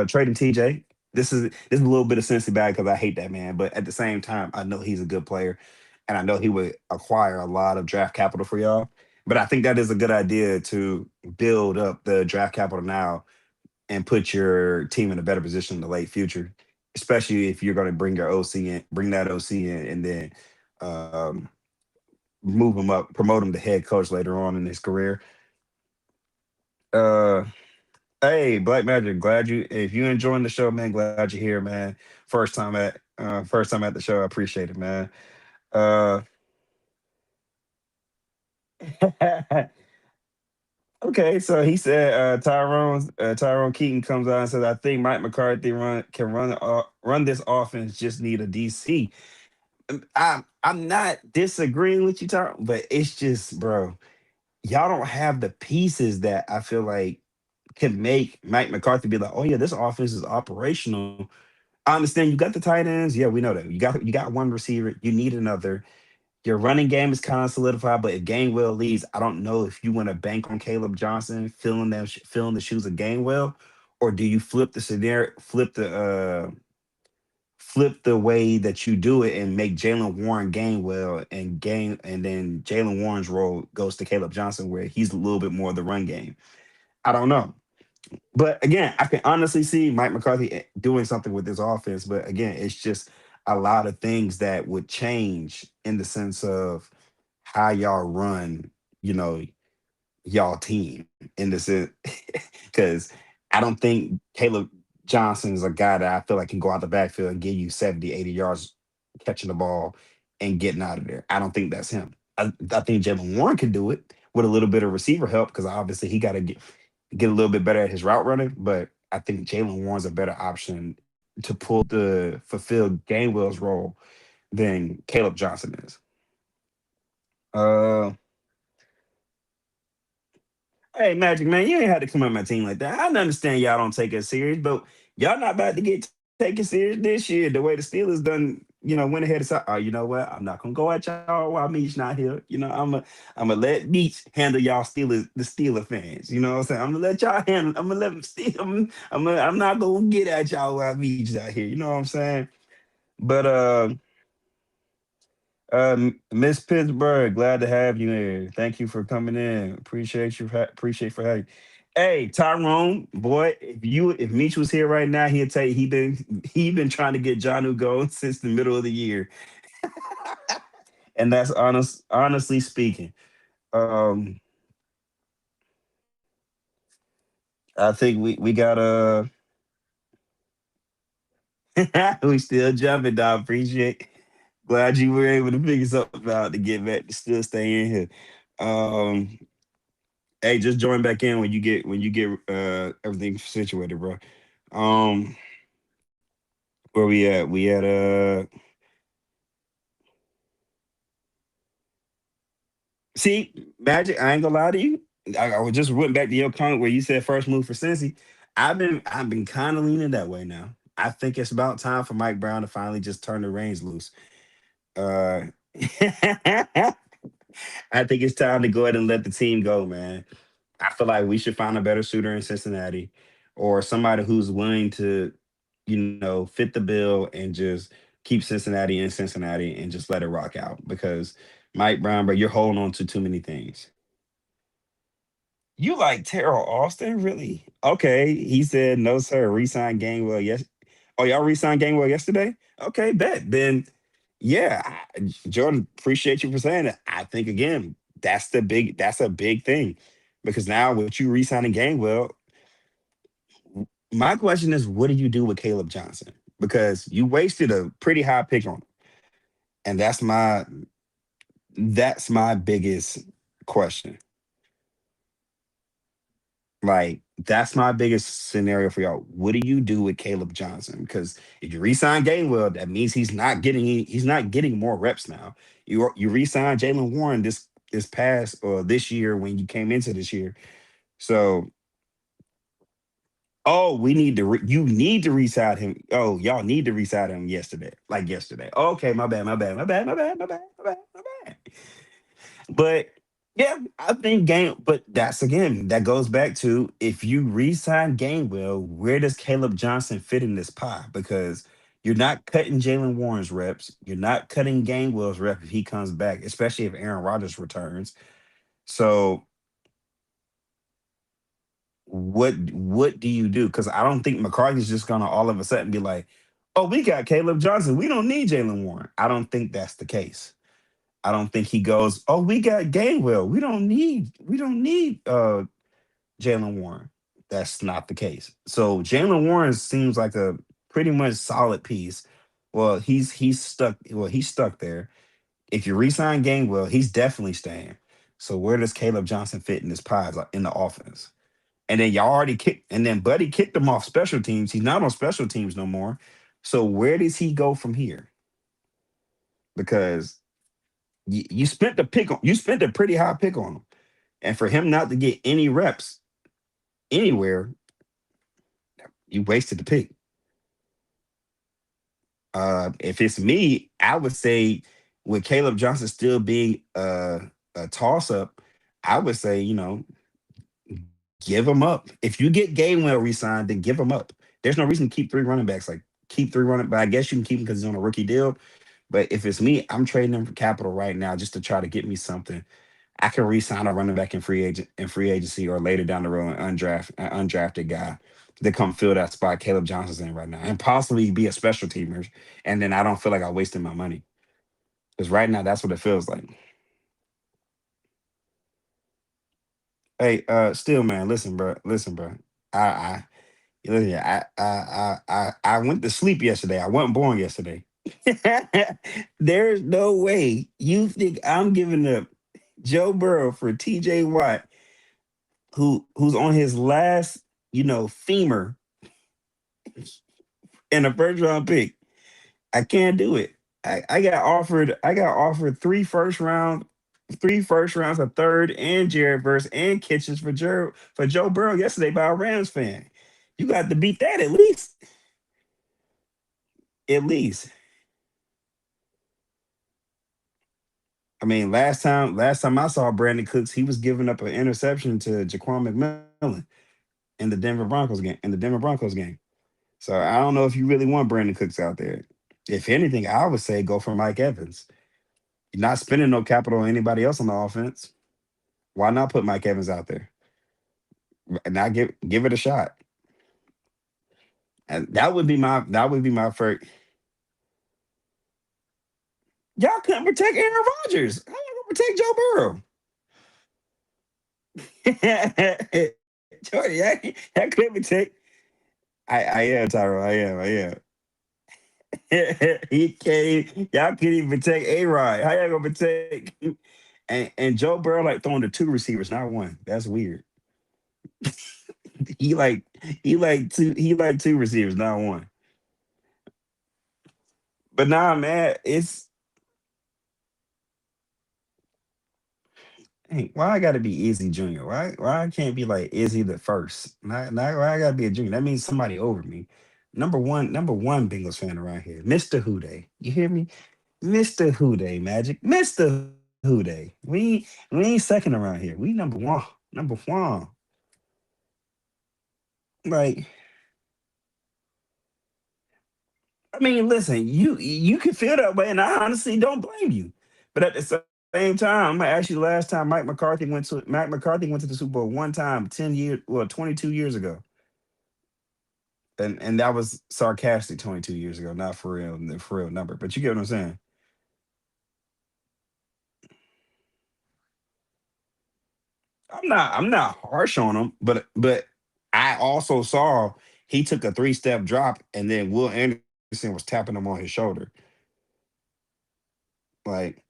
trading TJ. This is a little bit of sensitive bag because I hate that man, but at the same time, I know he's a good player, and I know he would acquire a lot of draft capital for y'all. But I think that is a good idea to build up the draft capital now and put your team in a better position in the late future, especially if you're going to bring your OC in, bring that OC in, and then um, move him up, promote him to head coach later on in his career. Uh, Hey, Black Magic, glad you if you enjoying the show, man. Glad you're here, man. First time at the show. I appreciate it, man. Uh, okay, so he said Tyrone Keaton comes out and says, "I think Mike McCarthy run this offense. Just need a DC." I'm not disagreeing with you, Tyrone, but it's just, bro, y'all don't have the pieces that I feel like can make Mike McCarthy be like, "Oh yeah, this offense is operational." I understand you got the tight ends. Yeah, we know that. You got one receiver. You need another. Your running game is kind of solidified, but if Gainwell leaves, I don't know if you want to bank on Caleb Johnson filling the shoes of Gainwell, or do you flip the scenario, flip the way that you do it and make Jalen Warren Gainwell and then Jalen Warren's role goes to Caleb Johnson where he's a little bit more of the run game. I don't know. But again, I can honestly see Mike McCarthy doing something with this offense. But again, it's just a lot of things that would change in the sense of how y'all run, you know, y'all team in the sense because I don't think Caleb Johnson is a guy that I feel like can go out the backfield and give you 70, 80 yards catching the ball and getting out of there. I don't think that's him. I think Jalen Warren can do it with a little bit of receiver help because obviously he got to get a little bit better at his route running. But I think Jalen Warren's a better option to fulfill Gainwell's role than Caleb Johnson is. Uh, Hey, Magic Man, you ain't had to come on my team like that. I understand y'all don't take us serious, but y'all not about to get taken serious this year. The way the Steelers done, went ahead and said, "Oh, you know what? I'm not gonna go at y'all while Meach not here. I'm gonna let Meach handle y'all Steelers, the Steeler fans. You know what I'm saying? I'm gonna let y'all handle. I'm gonna let them steal. I'm not gonna get at y'all while Meach out here. You know what I'm saying? But Miss Pittsburgh, glad to have you here. Thank you for coming in. Appreciate for having. Hey, Tyrone, boy, if Meech was here right now, he'd tell you he been trying to get Johnu going since the middle of the year, and that's honestly speaking. Um, I think we got we still jumping, dog. Appreciate. Glad you were able to figure something out to get back to still stay in here. Um, Hey, just join back in when you get everything situated, bro. Um, where we at? We at see, Magic, I ain't gonna lie to you. I was just went back to your comment where you said first move for Cincy. I've been kind of leaning that way now. I think it's about time for Mike Brown to finally just turn the reins loose. Uh I think it's time to go ahead and let the team go, man. I feel like we should find a better suitor in Cincinnati or somebody who's willing to, fit the bill and just keep Cincinnati in Cincinnati and just let it rock out because Mike Brown, bro, you're holding on to too many things. You like Terrell Austin, really? Okay, he said no, sir. Resign Gainwell. Yes. Oh, y'all resigned Gainwell yesterday? Okay, bet. Then, yeah, Jordan, appreciate you for saying it. I think again, that's a big thing because now with you resigning Gainwell, my question is, what do you do with Caleb Johnson? Because you wasted a pretty high pick on him, and that's my biggest question. Like, that's my biggest scenario for y'all. What do you do with Caleb Johnson? Because if you resign Gainwell, that means he's not getting more reps now. You resign Jalen Warren this past or this year when you came into this year. So we need to you need to resign him. Oh, y'all need to resign him yesterday, like yesterday. Okay, my bad, my bad, my bad, my bad, my bad, my bad, my bad. But yeah, I think game. But that's again, that goes back to if you re-sign Gainwell, where does Caleb Johnson fit in this pie? Because you're not cutting Jalen Warren's reps. You're not cutting Gainwell's rep if he comes back, especially if Aaron Rodgers returns. So what do you do? Because I don't think McCarthy's just gonna all of a sudden be like, "Oh, we got Caleb Johnson. We don't need Jalen Warren." I don't think that's the case. I don't think he goes, "Oh, we got Gainwell. We don't need Jalen Warren." That's not the case. So Jalen Warren seems like a pretty much solid piece. Well, he's stuck. Well, he's stuck there. If you resign Gainwell, he's definitely staying. So where does Caleb Johnson fit in this pie like, in the offense? And then y'all already kicked, and then Buddy kicked him off special teams. He's not on special teams no more. So where does he go from here? Because you spent a pretty high pick on him. And for him not to get any reps anywhere, you wasted the pick. If it's me, I would say with Caleb Johnson still being a toss up, I would say, give him up. If you get Gainwell re-signed, then give him up. There's no reason to keep three running backs. Like keep three running, but I guess you can keep him because he's on a rookie deal. But if it's me, I'm trading him for capital right now just to try to get me something. I can re-sign a running back in free agency or later down the road, an undrafted guy to come fill that spot Caleb Johnson's in right now, and possibly be a special teamer. And then I don't feel like I wasted my money because right now that's what it feels like. Hey, still, man, listen, bro. I, listen, I went to sleep yesterday. I wasn't born yesterday. There's no way you think I'm giving up Joe Burrow for T.J. Watt, who's on his last, femur and a first round pick. I can't do it. I got offered three first rounds, a third, and Jared Verse and Kitchens for Joe Burrow yesterday by a Rams fan. You got to beat that at least. At least. I mean, last time I saw Brandon Cooks, he was giving up an interception to Jaquan McMillan in the Denver Broncos game. So I don't know if you really want Brandon Cooks out there. If anything, I would say go for Mike Evans. You're not spending no capital on anybody else on the offense. Why not put Mike Evans out there and not give it a shot? And that would be my first. Y'all couldn't protect Aaron Rodgers. How you gonna protect Joe Burrow? Jordy, I couldn't protect. I am Tyro. I am. He can't. Y'all can't even protect A Rod. How y'all gonna protect? And Joe Burrow like throwing to two receivers, not one. That's weird. He like he like two receivers, not one. But nah, man, it's hey, why I gotta be Izzy Jr.? Why I can't be like Izzy the first? Not why I gotta be a junior. That means somebody over me. Number one Bengals fan around here. Mr. Houday. You hear me? Mr. Houday, Magic. Mr. Houday. We ain't second around here. We number one. Number one. Like, I mean, listen, you can feel that way, and I honestly don't blame you. But at the same time, I'm gonna ask you last time Mike McCarthy went to the Super Bowl one time, 10 years, well, 22 years ago. And that was sarcastic 22 years ago, not for real, the for real number. But you get what I'm saying. I'm not harsh on him, but I also saw he took a three-step drop and then Will Anderson was tapping him on his shoulder. Like,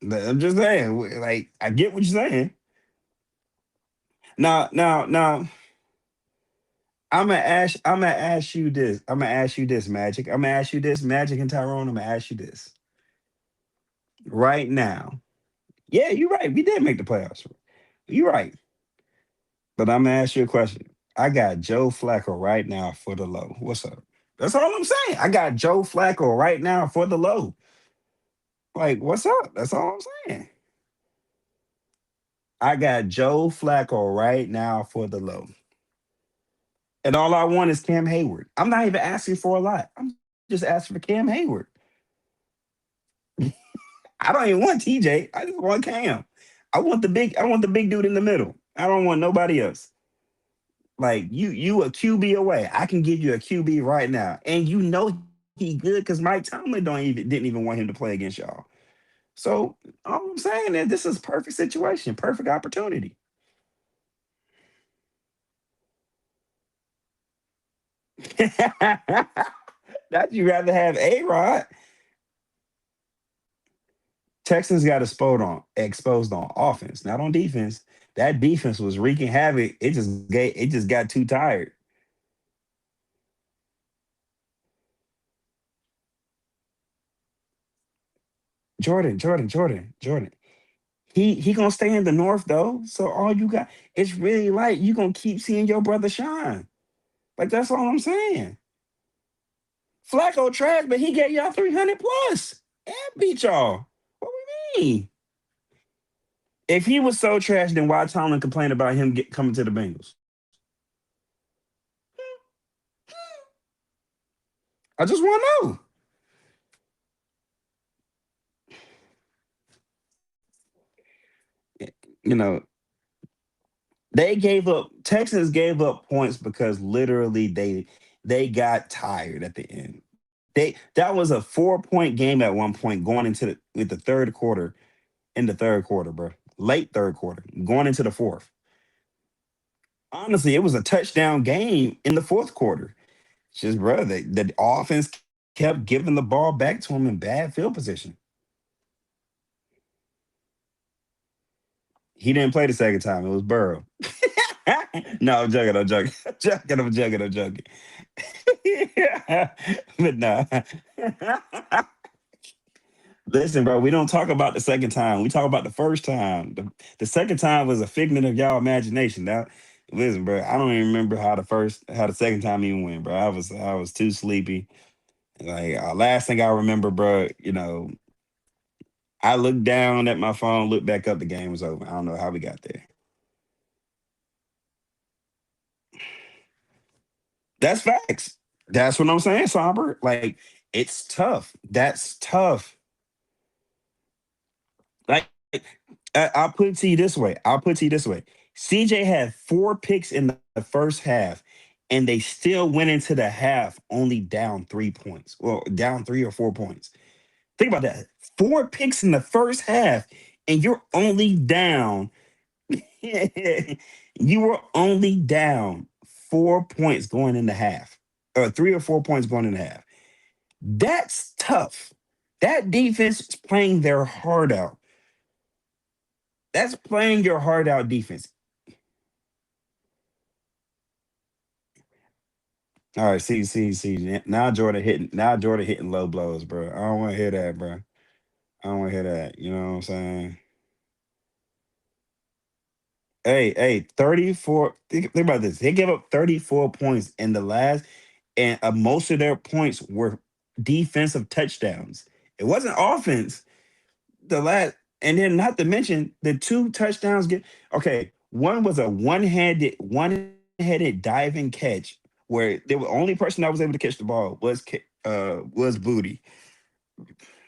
I'm just saying, like, I get what you're saying. Now, I'm gonna ask you this. Magic. I'm gonna ask you this, Magic and Tyrone. I'm gonna ask you this right now. Yeah, you're right. We did make the playoffs. You're right. But I'm gonna ask you a question. I got Joe Flacco right now for the low. What's up? That's all I'm saying. I got Joe Flacco right now for the low. Like, what's up? That's all I'm saying. I got Joe Flacco right now for the low. And all I want is Cam Hayward. I'm not even asking for a lot. I'm just asking for Cam Hayward. I don't even want TJ. I just want Cam. I want the big dude in the middle. I don't want nobody else. Like you a QB away. I can give you a QB right now. And you know he good because Mike Tomlin didn't even want him to play against y'all. So all I'm saying is this is perfect situation, perfect opportunity. That you rather have A Rod. Texans got exposed on offense, not on defense. That defense was wreaking havoc. It just got too tired. Jordan. He gonna stay in the north though. So all you got, it's really like you gonna keep seeing your brother shine. Like that's all I'm saying. Flacco trash, but he gave y'all 300 plus and beat y'all. What we mean? If he was so trash, then why Tomlin complained about him coming to the Bengals? I just want to know. you know, they gave up. Texans gave up points because literally they got tired at the end. That was a 4 point game at one point going into with the third quarter in the third quarter, bro. Late third quarter, going into the fourth. Honestly, it was a touchdown game in the fourth quarter. It's just, bro, the offense kept giving the ball back to him in bad field position. He didn't play the second time. It was Burrow. No, I'm joking. I'm joking. I'm joking. I'm joking. I'm joking. But nah. Listen, bro, we don't talk about the second time. We talk about the first time. The second time was a figment of y'all imagination. Now, listen, bro, I don't even remember how the second time even went, bro. I was too sleepy. Like last thing I remember, bro, I looked down at my phone, looked back up, the game was over. I don't know how we got there. That's facts. That's what I'm saying, Somber. Like, it's tough. That's tough. Like, I'll put it to you this way. I'll put it to you this way. CJ had 4 picks in the first half, and they still went into the half only down 3 points. Well, down 3 or 4 points. Think about that. 4 picks in the first half, and you're only down. You were only down 4 points going into half, or 3 or 4 points going into half. That's tough. That defense is playing their heart out. That's playing your heart out defense. All right, see. Now Jordan hitting low blows, bro. I don't want to hear that, bro. I don't want to hear that. You know what I'm saying? Hey, 34. Think about this. They gave up 34 points in the last, and most of their points were defensive touchdowns. It wasn't offense. The last, and then not to mention the two touchdowns get okay. One was a one-handed diving catch where the only person that was able to catch the ball was Booty.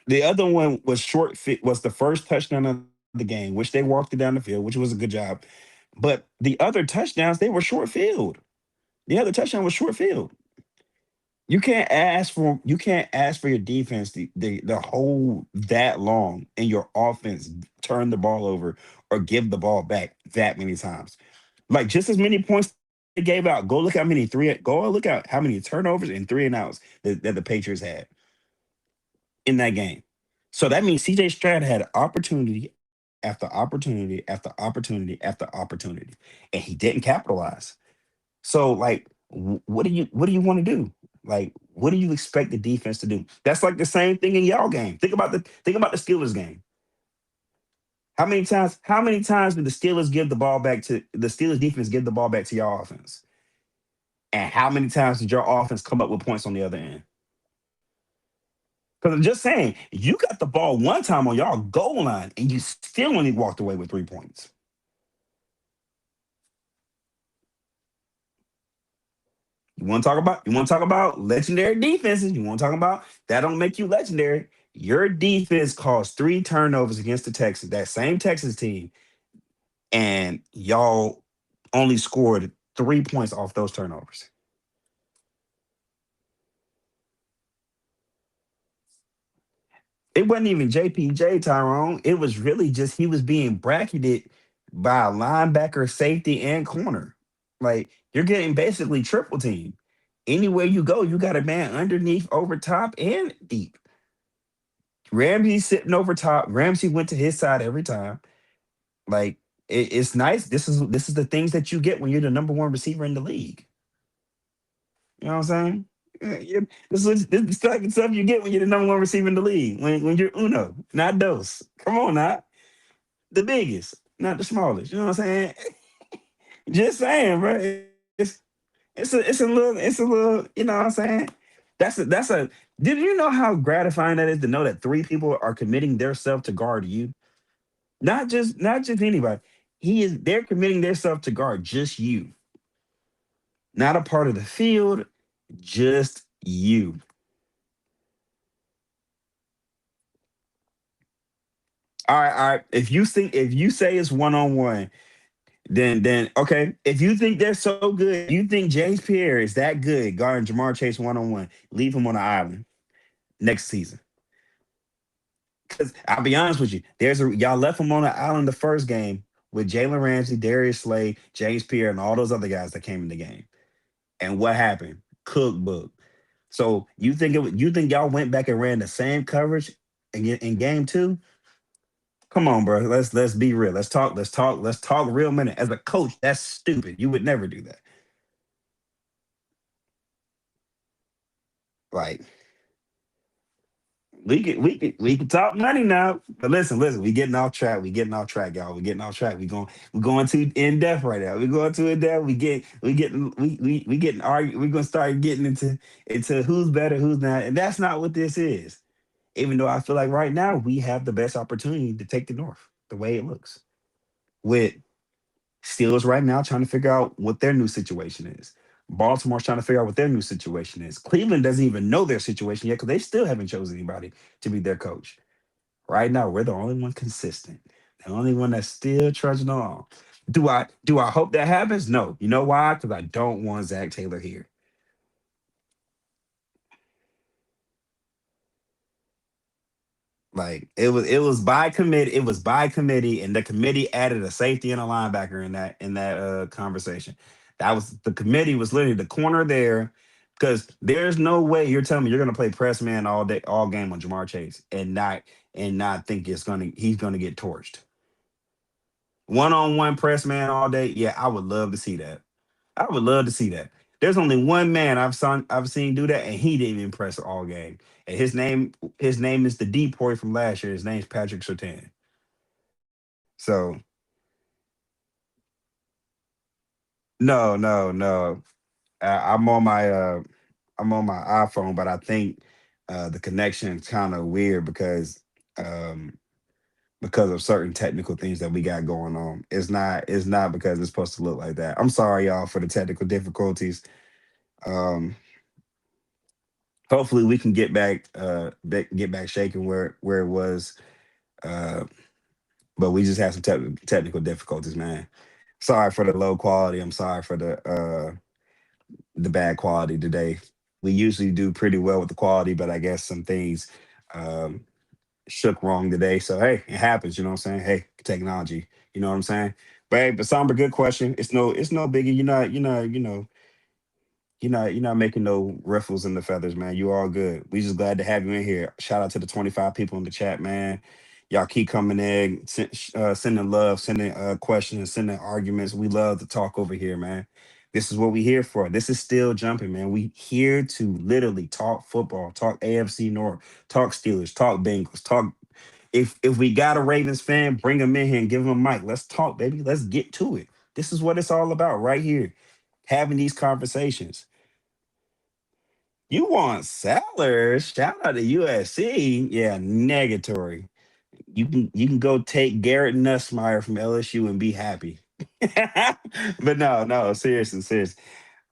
The other one was short fit was the first touchdown of the game, which they walked it down the field, which was a good job. But the other touchdowns, they were short field. The other touchdown was short field. You can't ask for your defense the whole that long and your offense turn the ball over or give the ball back that many times. Like just as many points they gave out. Go look at how many turnovers and three and outs that the Patriots had in that game. So that means CJ Stroud had opportunity after opportunity after opportunity after opportunity, and he didn't capitalize. So like, what do you want to do? Like, what do you expect the defense to do? That's like the same thing in y'all game. Think about the Steelers game. How many times did the Steelers defense give the ball back to y'all offense? And how many times did your offense come up with points on the other end? Because I'm just saying, you got the ball one time on y'all goal line, and you still only walked away with 3 points. You want to talk about legendary defenses. You want to talk about that don't make you legendary. Your defense caused 3 turnovers against the Texans, that same Texas team, and y'all only scored 3 points off those turnovers. It wasn't even JPJ Tyrone. It was really just he was being bracketed by a linebacker, safety, and corner. Like you're getting basically triple team. Anywhere you go, you got a man underneath, over top, and deep. Ramsey sitting over top. Ramsey went to his side every time. Like it's nice. This is the things that you get when you're the number one receiver in the league. You know what I'm saying? This is the type of stuff you get when you're the number one receiver in the league. When you're uno, not dos. Come on, not the biggest, not the smallest. You know what I'm saying? Just saying, bro. It's it's a little. You know what I'm saying? That's a. Did you know how gratifying that is to know that 3 people are committing their self to guard you? Not just anybody. They're committing their self to guard just you, not a part of the field, just you. All right. If you say it's 1-on-1, then okay. If you think they're so good, you think James Pierre is that good guarding Jamar Chase 1-on-1, leave him on the island next season. Because I'll be honest with you, y'all left him on the island the first game with Jalen Ramsey, Darius Slay, James Pierre, and all those other guys that came in the game. And what happened? Cookbook. So you think y'all went back and ran the same coverage in game two? Come on, bro. Let's be real. Let's talk real minute. As a coach, that's stupid. You would never do that. Like we can talk money now. But listen, we getting off track. We getting off track, y'all. We getting off track. We going too in depth right now. We going too in depth. We getting argue. We gonna start getting into who's better, who's not, and that's not what this is. Even though I feel like right now we have the best opportunity to take the North, the way it looks. With Steelers right now trying to figure out what their new situation is. Baltimore's trying to figure out what their new situation is. Cleveland doesn't even know their situation yet because they still haven't chosen anybody to be their coach. Right now, we're the only one consistent, the only one that's still trudging along. Do I hope that happens? No. You know why? Because I don't want Zach Taylor here. Like it was by committee. It was by committee, and the committee added a safety and a linebacker in that conversation. That was the committee was literally the corner there, because there's no way you're telling me you're gonna play press man all day, all game on Jamar Chase and not think he's gonna get torched. 1-on-one press man all day. Yeah, I would love to see that. I would love to see that. There's only one man I've seen do that, and he didn't impress all game. And his name is the depoy from last year. His name's Patrick Sertan. So no, no, no. I'm on my iPhone, but I think the connection is kind of weird um, because of certain technical things that we got going on. It's not because it's supposed to look like that. I'm sorry, y'all, for the technical difficulties. Um, Hopefully we can get back shaking where it was, uh but we just had some technical difficulties, man. Sorry for the low quality. I'm sorry for the bad quality today. We usually do pretty well with the quality, but I guess some things um shook wrong today. So hey, it happens. You know what I'm saying? Hey, technology. You know what I'm saying? But hey, but Somber, good question. It's no biggie. You're not making no ruffles in the feathers, man. You all good. We just glad to have you in here. Shout out to the 25 people in the chat, man. Y'all keep coming in, sending love, sending questions, sending arguments. We love to talk over here, man. This is what we here for. This is still jumping, man. We here to literally talk football, talk AFC North, talk Steelers, talk Bengals, talk. If we got a Ravens fan, bring them in here and give them a mic. Let's talk, baby. Let's get to it. This is what it's all about, right here. Having these conversations. You want Sellers? Shout out to USC. Yeah, negatory. You can go take Garrett Nussmeyer from LSU and be happy. But no, no, seriously, seriously.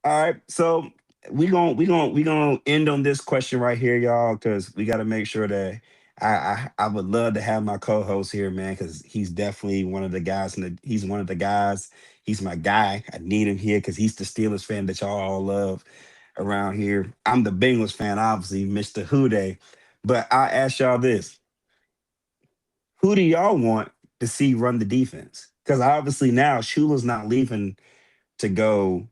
All right, so we gonna end on this question right here, y'all, because we got to make sure that I would love to have my co-host here, man, because he's definitely one of the guys, and he's one of the guys. He's my guy. I need him here because he's the Steelers fan that y'all all love around here. I'm the Bengals fan, obviously, Mr. Houday. But I ask y'all this: who do y'all want to see run the defense? Because obviously now Shula's not leaving to go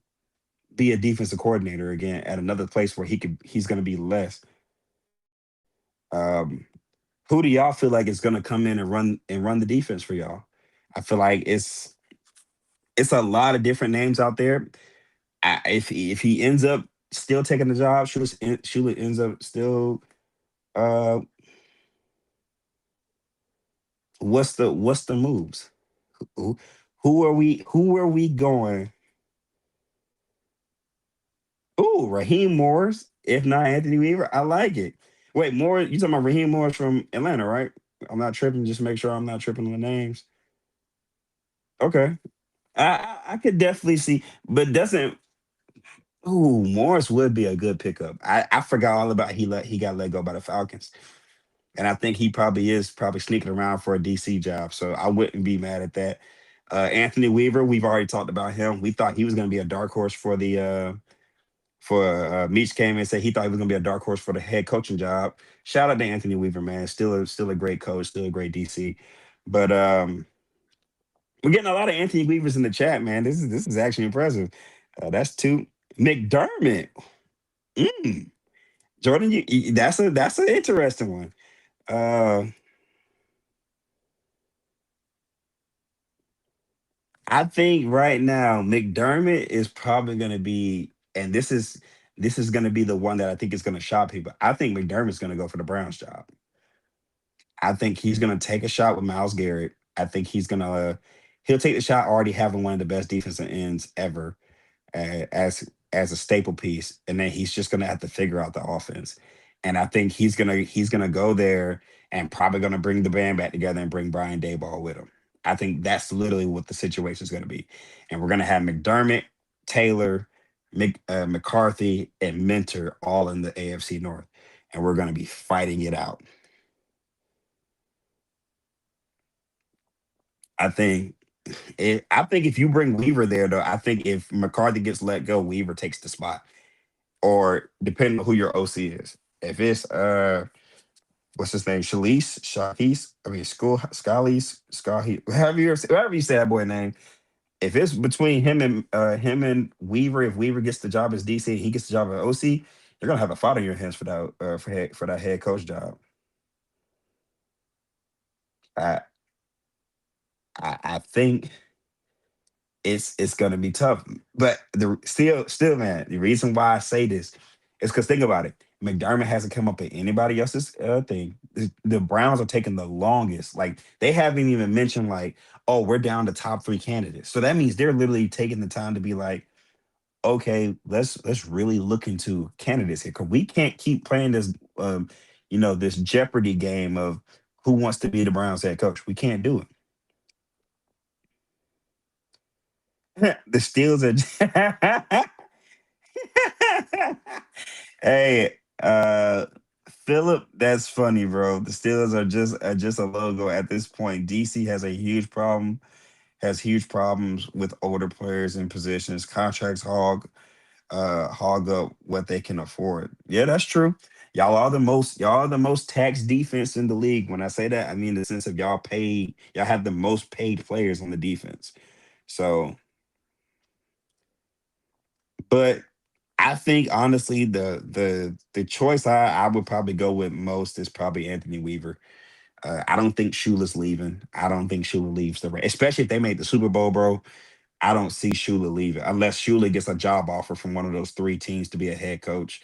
be a defensive coordinator again at another place where he's going to be less. Um, who do y'all feel like is going to come in and run the defense for y'all? I feel like it's a lot of different names out there. If he ends up still taking the job, Shula ends up still. Uh, what's the moves? Who, who are we going? Ooh, Raheem Morris. If not Anthony Weaver, I like it. Wait, Moore, you talking about Raheem Morris from Atlanta, right? I'm not tripping. Just make sure I'm not tripping on the names. Okay, I could definitely see, but doesn't. Ooh, Morris would be a good pickup. I forgot all about he got let go by the Falcons. and I think he probably is probably sneaking around for a DC job. So I wouldn't be mad at that. Anthony Weaver, we've already talked about him. We thought he was going to be a dark horse for the Meach came and said he thought he was going to be a dark horse for the head coaching job. Shout out to Anthony Weaver, man. Still a great coach, still a great DC. But we're getting a lot of Anthony Weavers in the chat, man. This is actually impressive. That's two. McDermott. Mm. Jordan, that's an interesting one. Uh, I think right now McDermott is probably going to be, and this is going to be the one that I think is going to shock people. I think McDermott's going to go for the Browns job. I think he's going to take a shot with Miles Garrett. I think he'll take the shot already having one of the best defensive ends ever as a staple piece, and then he's just gonna have to figure out the offense. And I think he's gonna go there and probably gonna bring the band back together and bring Brian Dayball with him. I think that's literally what the situation is gonna be, and we're gonna have McDermott, Taylor, McCarthy, and Mentor all in the AFC North, and we're gonna be fighting it out. I think. I think if you bring Weaver there, though, I think if McCarthy gets let go, Weaver takes the spot, or depending on who your OC is. If it's what's his name, Shakis, I mean Scully, however you say that boy name. If it's between him and Weaver, if Weaver gets the job as DC, and he gets the job as OC, you're gonna have a fight on your hands for that head coach job. I I think it's gonna be tough. But the still, man, the reason why I say this is because think about it. McDermott hasn't come up with anybody else's thing. The Browns are taking the longest. Like they haven't even mentioned like, oh, we're down to top three candidates. So that means they're literally taking the time to be like, okay, let's really look into candidates here. Cause we can't keep playing this this Jeopardy game of who wants to be the Browns head coach. We can't do it. The Steelers are Hey, Philip, that's funny, bro. The Steelers are just a logo at this point. DC has a huge problem, has huge problems with older players in positions. Contracts hog up what they can afford. Yeah, that's true. Y'all are the most taxed defense in the league. When I say that, I mean in the sense of y'all have the most paid players on the defense. So, but I think honestly, the choice I would probably go with most is probably Anthony Weaver. I don't think Shula's leaving. I don't think Shula leaves especially if they made the Super Bowl, bro. I don't see Shula leaving unless Shula gets a job offer from one of those three teams to be a head coach.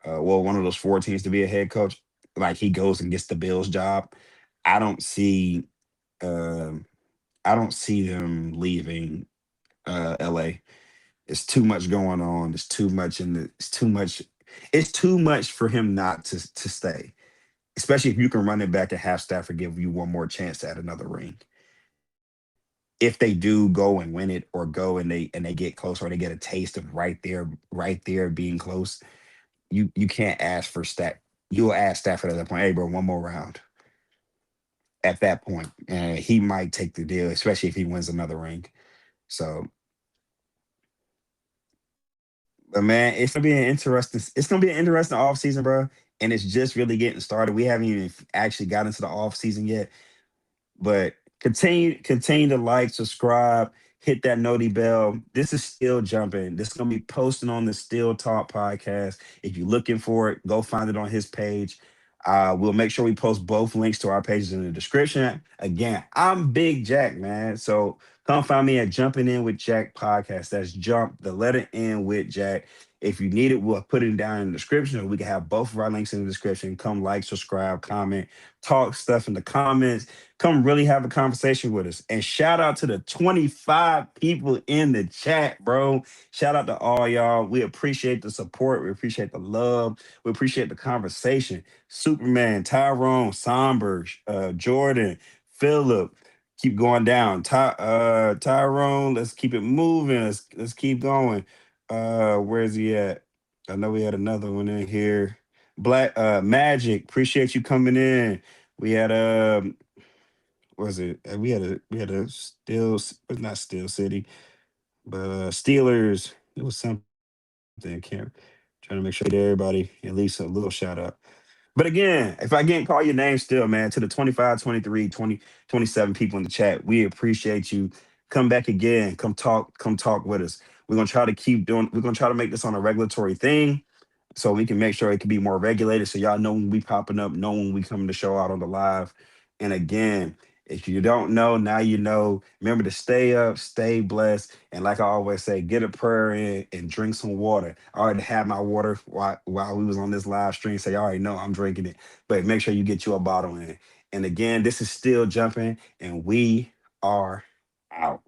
Well, one of those four teams to be a head coach. Like he goes and gets the Bills job. I don't see. Um, I don't see them leaving LA. It's too much going on. It's too much in the. It's too much. It's too much for him not to stay. Especially if you can run it back and have Stafford give you one more chance at another ring. If they do go and win it, or go and they get close, or they get a taste of right there being close, you can't ask for Stat. You'll ask Stafford at that point, hey bro, one more round. At that point, and he might take the deal, especially if he wins another ring. So, but man, it's gonna be an interesting off season, bro. And it's just really getting started. We haven't even actually got into the off season yet. But continue to like, subscribe, hit that noti bell. This is Still Jumping. This is gonna be posting on the Still Talk podcast. If you're looking for it, go find it on his page. We'll make sure we post both links to our pages in the description. Again, I'm Big Jack, man. So come find me at Jumping In with Jack podcast. That's jump the letter in with Jack. If you need it, we'll put it down in the description, or we can have both of our links in the description. Come like, subscribe, comment, talk stuff in the comments. Come really have a conversation with us. And shout out to the 25 people in the chat, bro. Shout out to all y'all. We appreciate the support. We appreciate the love. We appreciate the conversation. Superman, Tyrone, Somber, Jordan, Philip. Keep going down. Tyrone, let's keep it moving. Let's keep going. Where's he at? I know we had another one in here. Black Magic, appreciate you coming in. We had was it? We had a still, but not Steel City, but Steelers. It was something. Can't trying to make sure I get everybody at least a little shout out. But again, if I can't call your name still, man, to the 25, 23, 20, 27 people in the chat, we appreciate you. Come back again. Come talk with us. We're gonna try to keep doing, we're gonna try to make this on a regulatory thing so we can make sure it can be more regulated. So y'all know when we popping up, know when we coming to show out on the live. And again, if you don't know, now you know. Remember to stay up, stay blessed, and like I always say, get a prayer in and drink some water. I already had my water while we was on this live stream. So y'all already know I'm drinking it, but make sure you get you a bottle in. And again, this is still jumping, and we are out.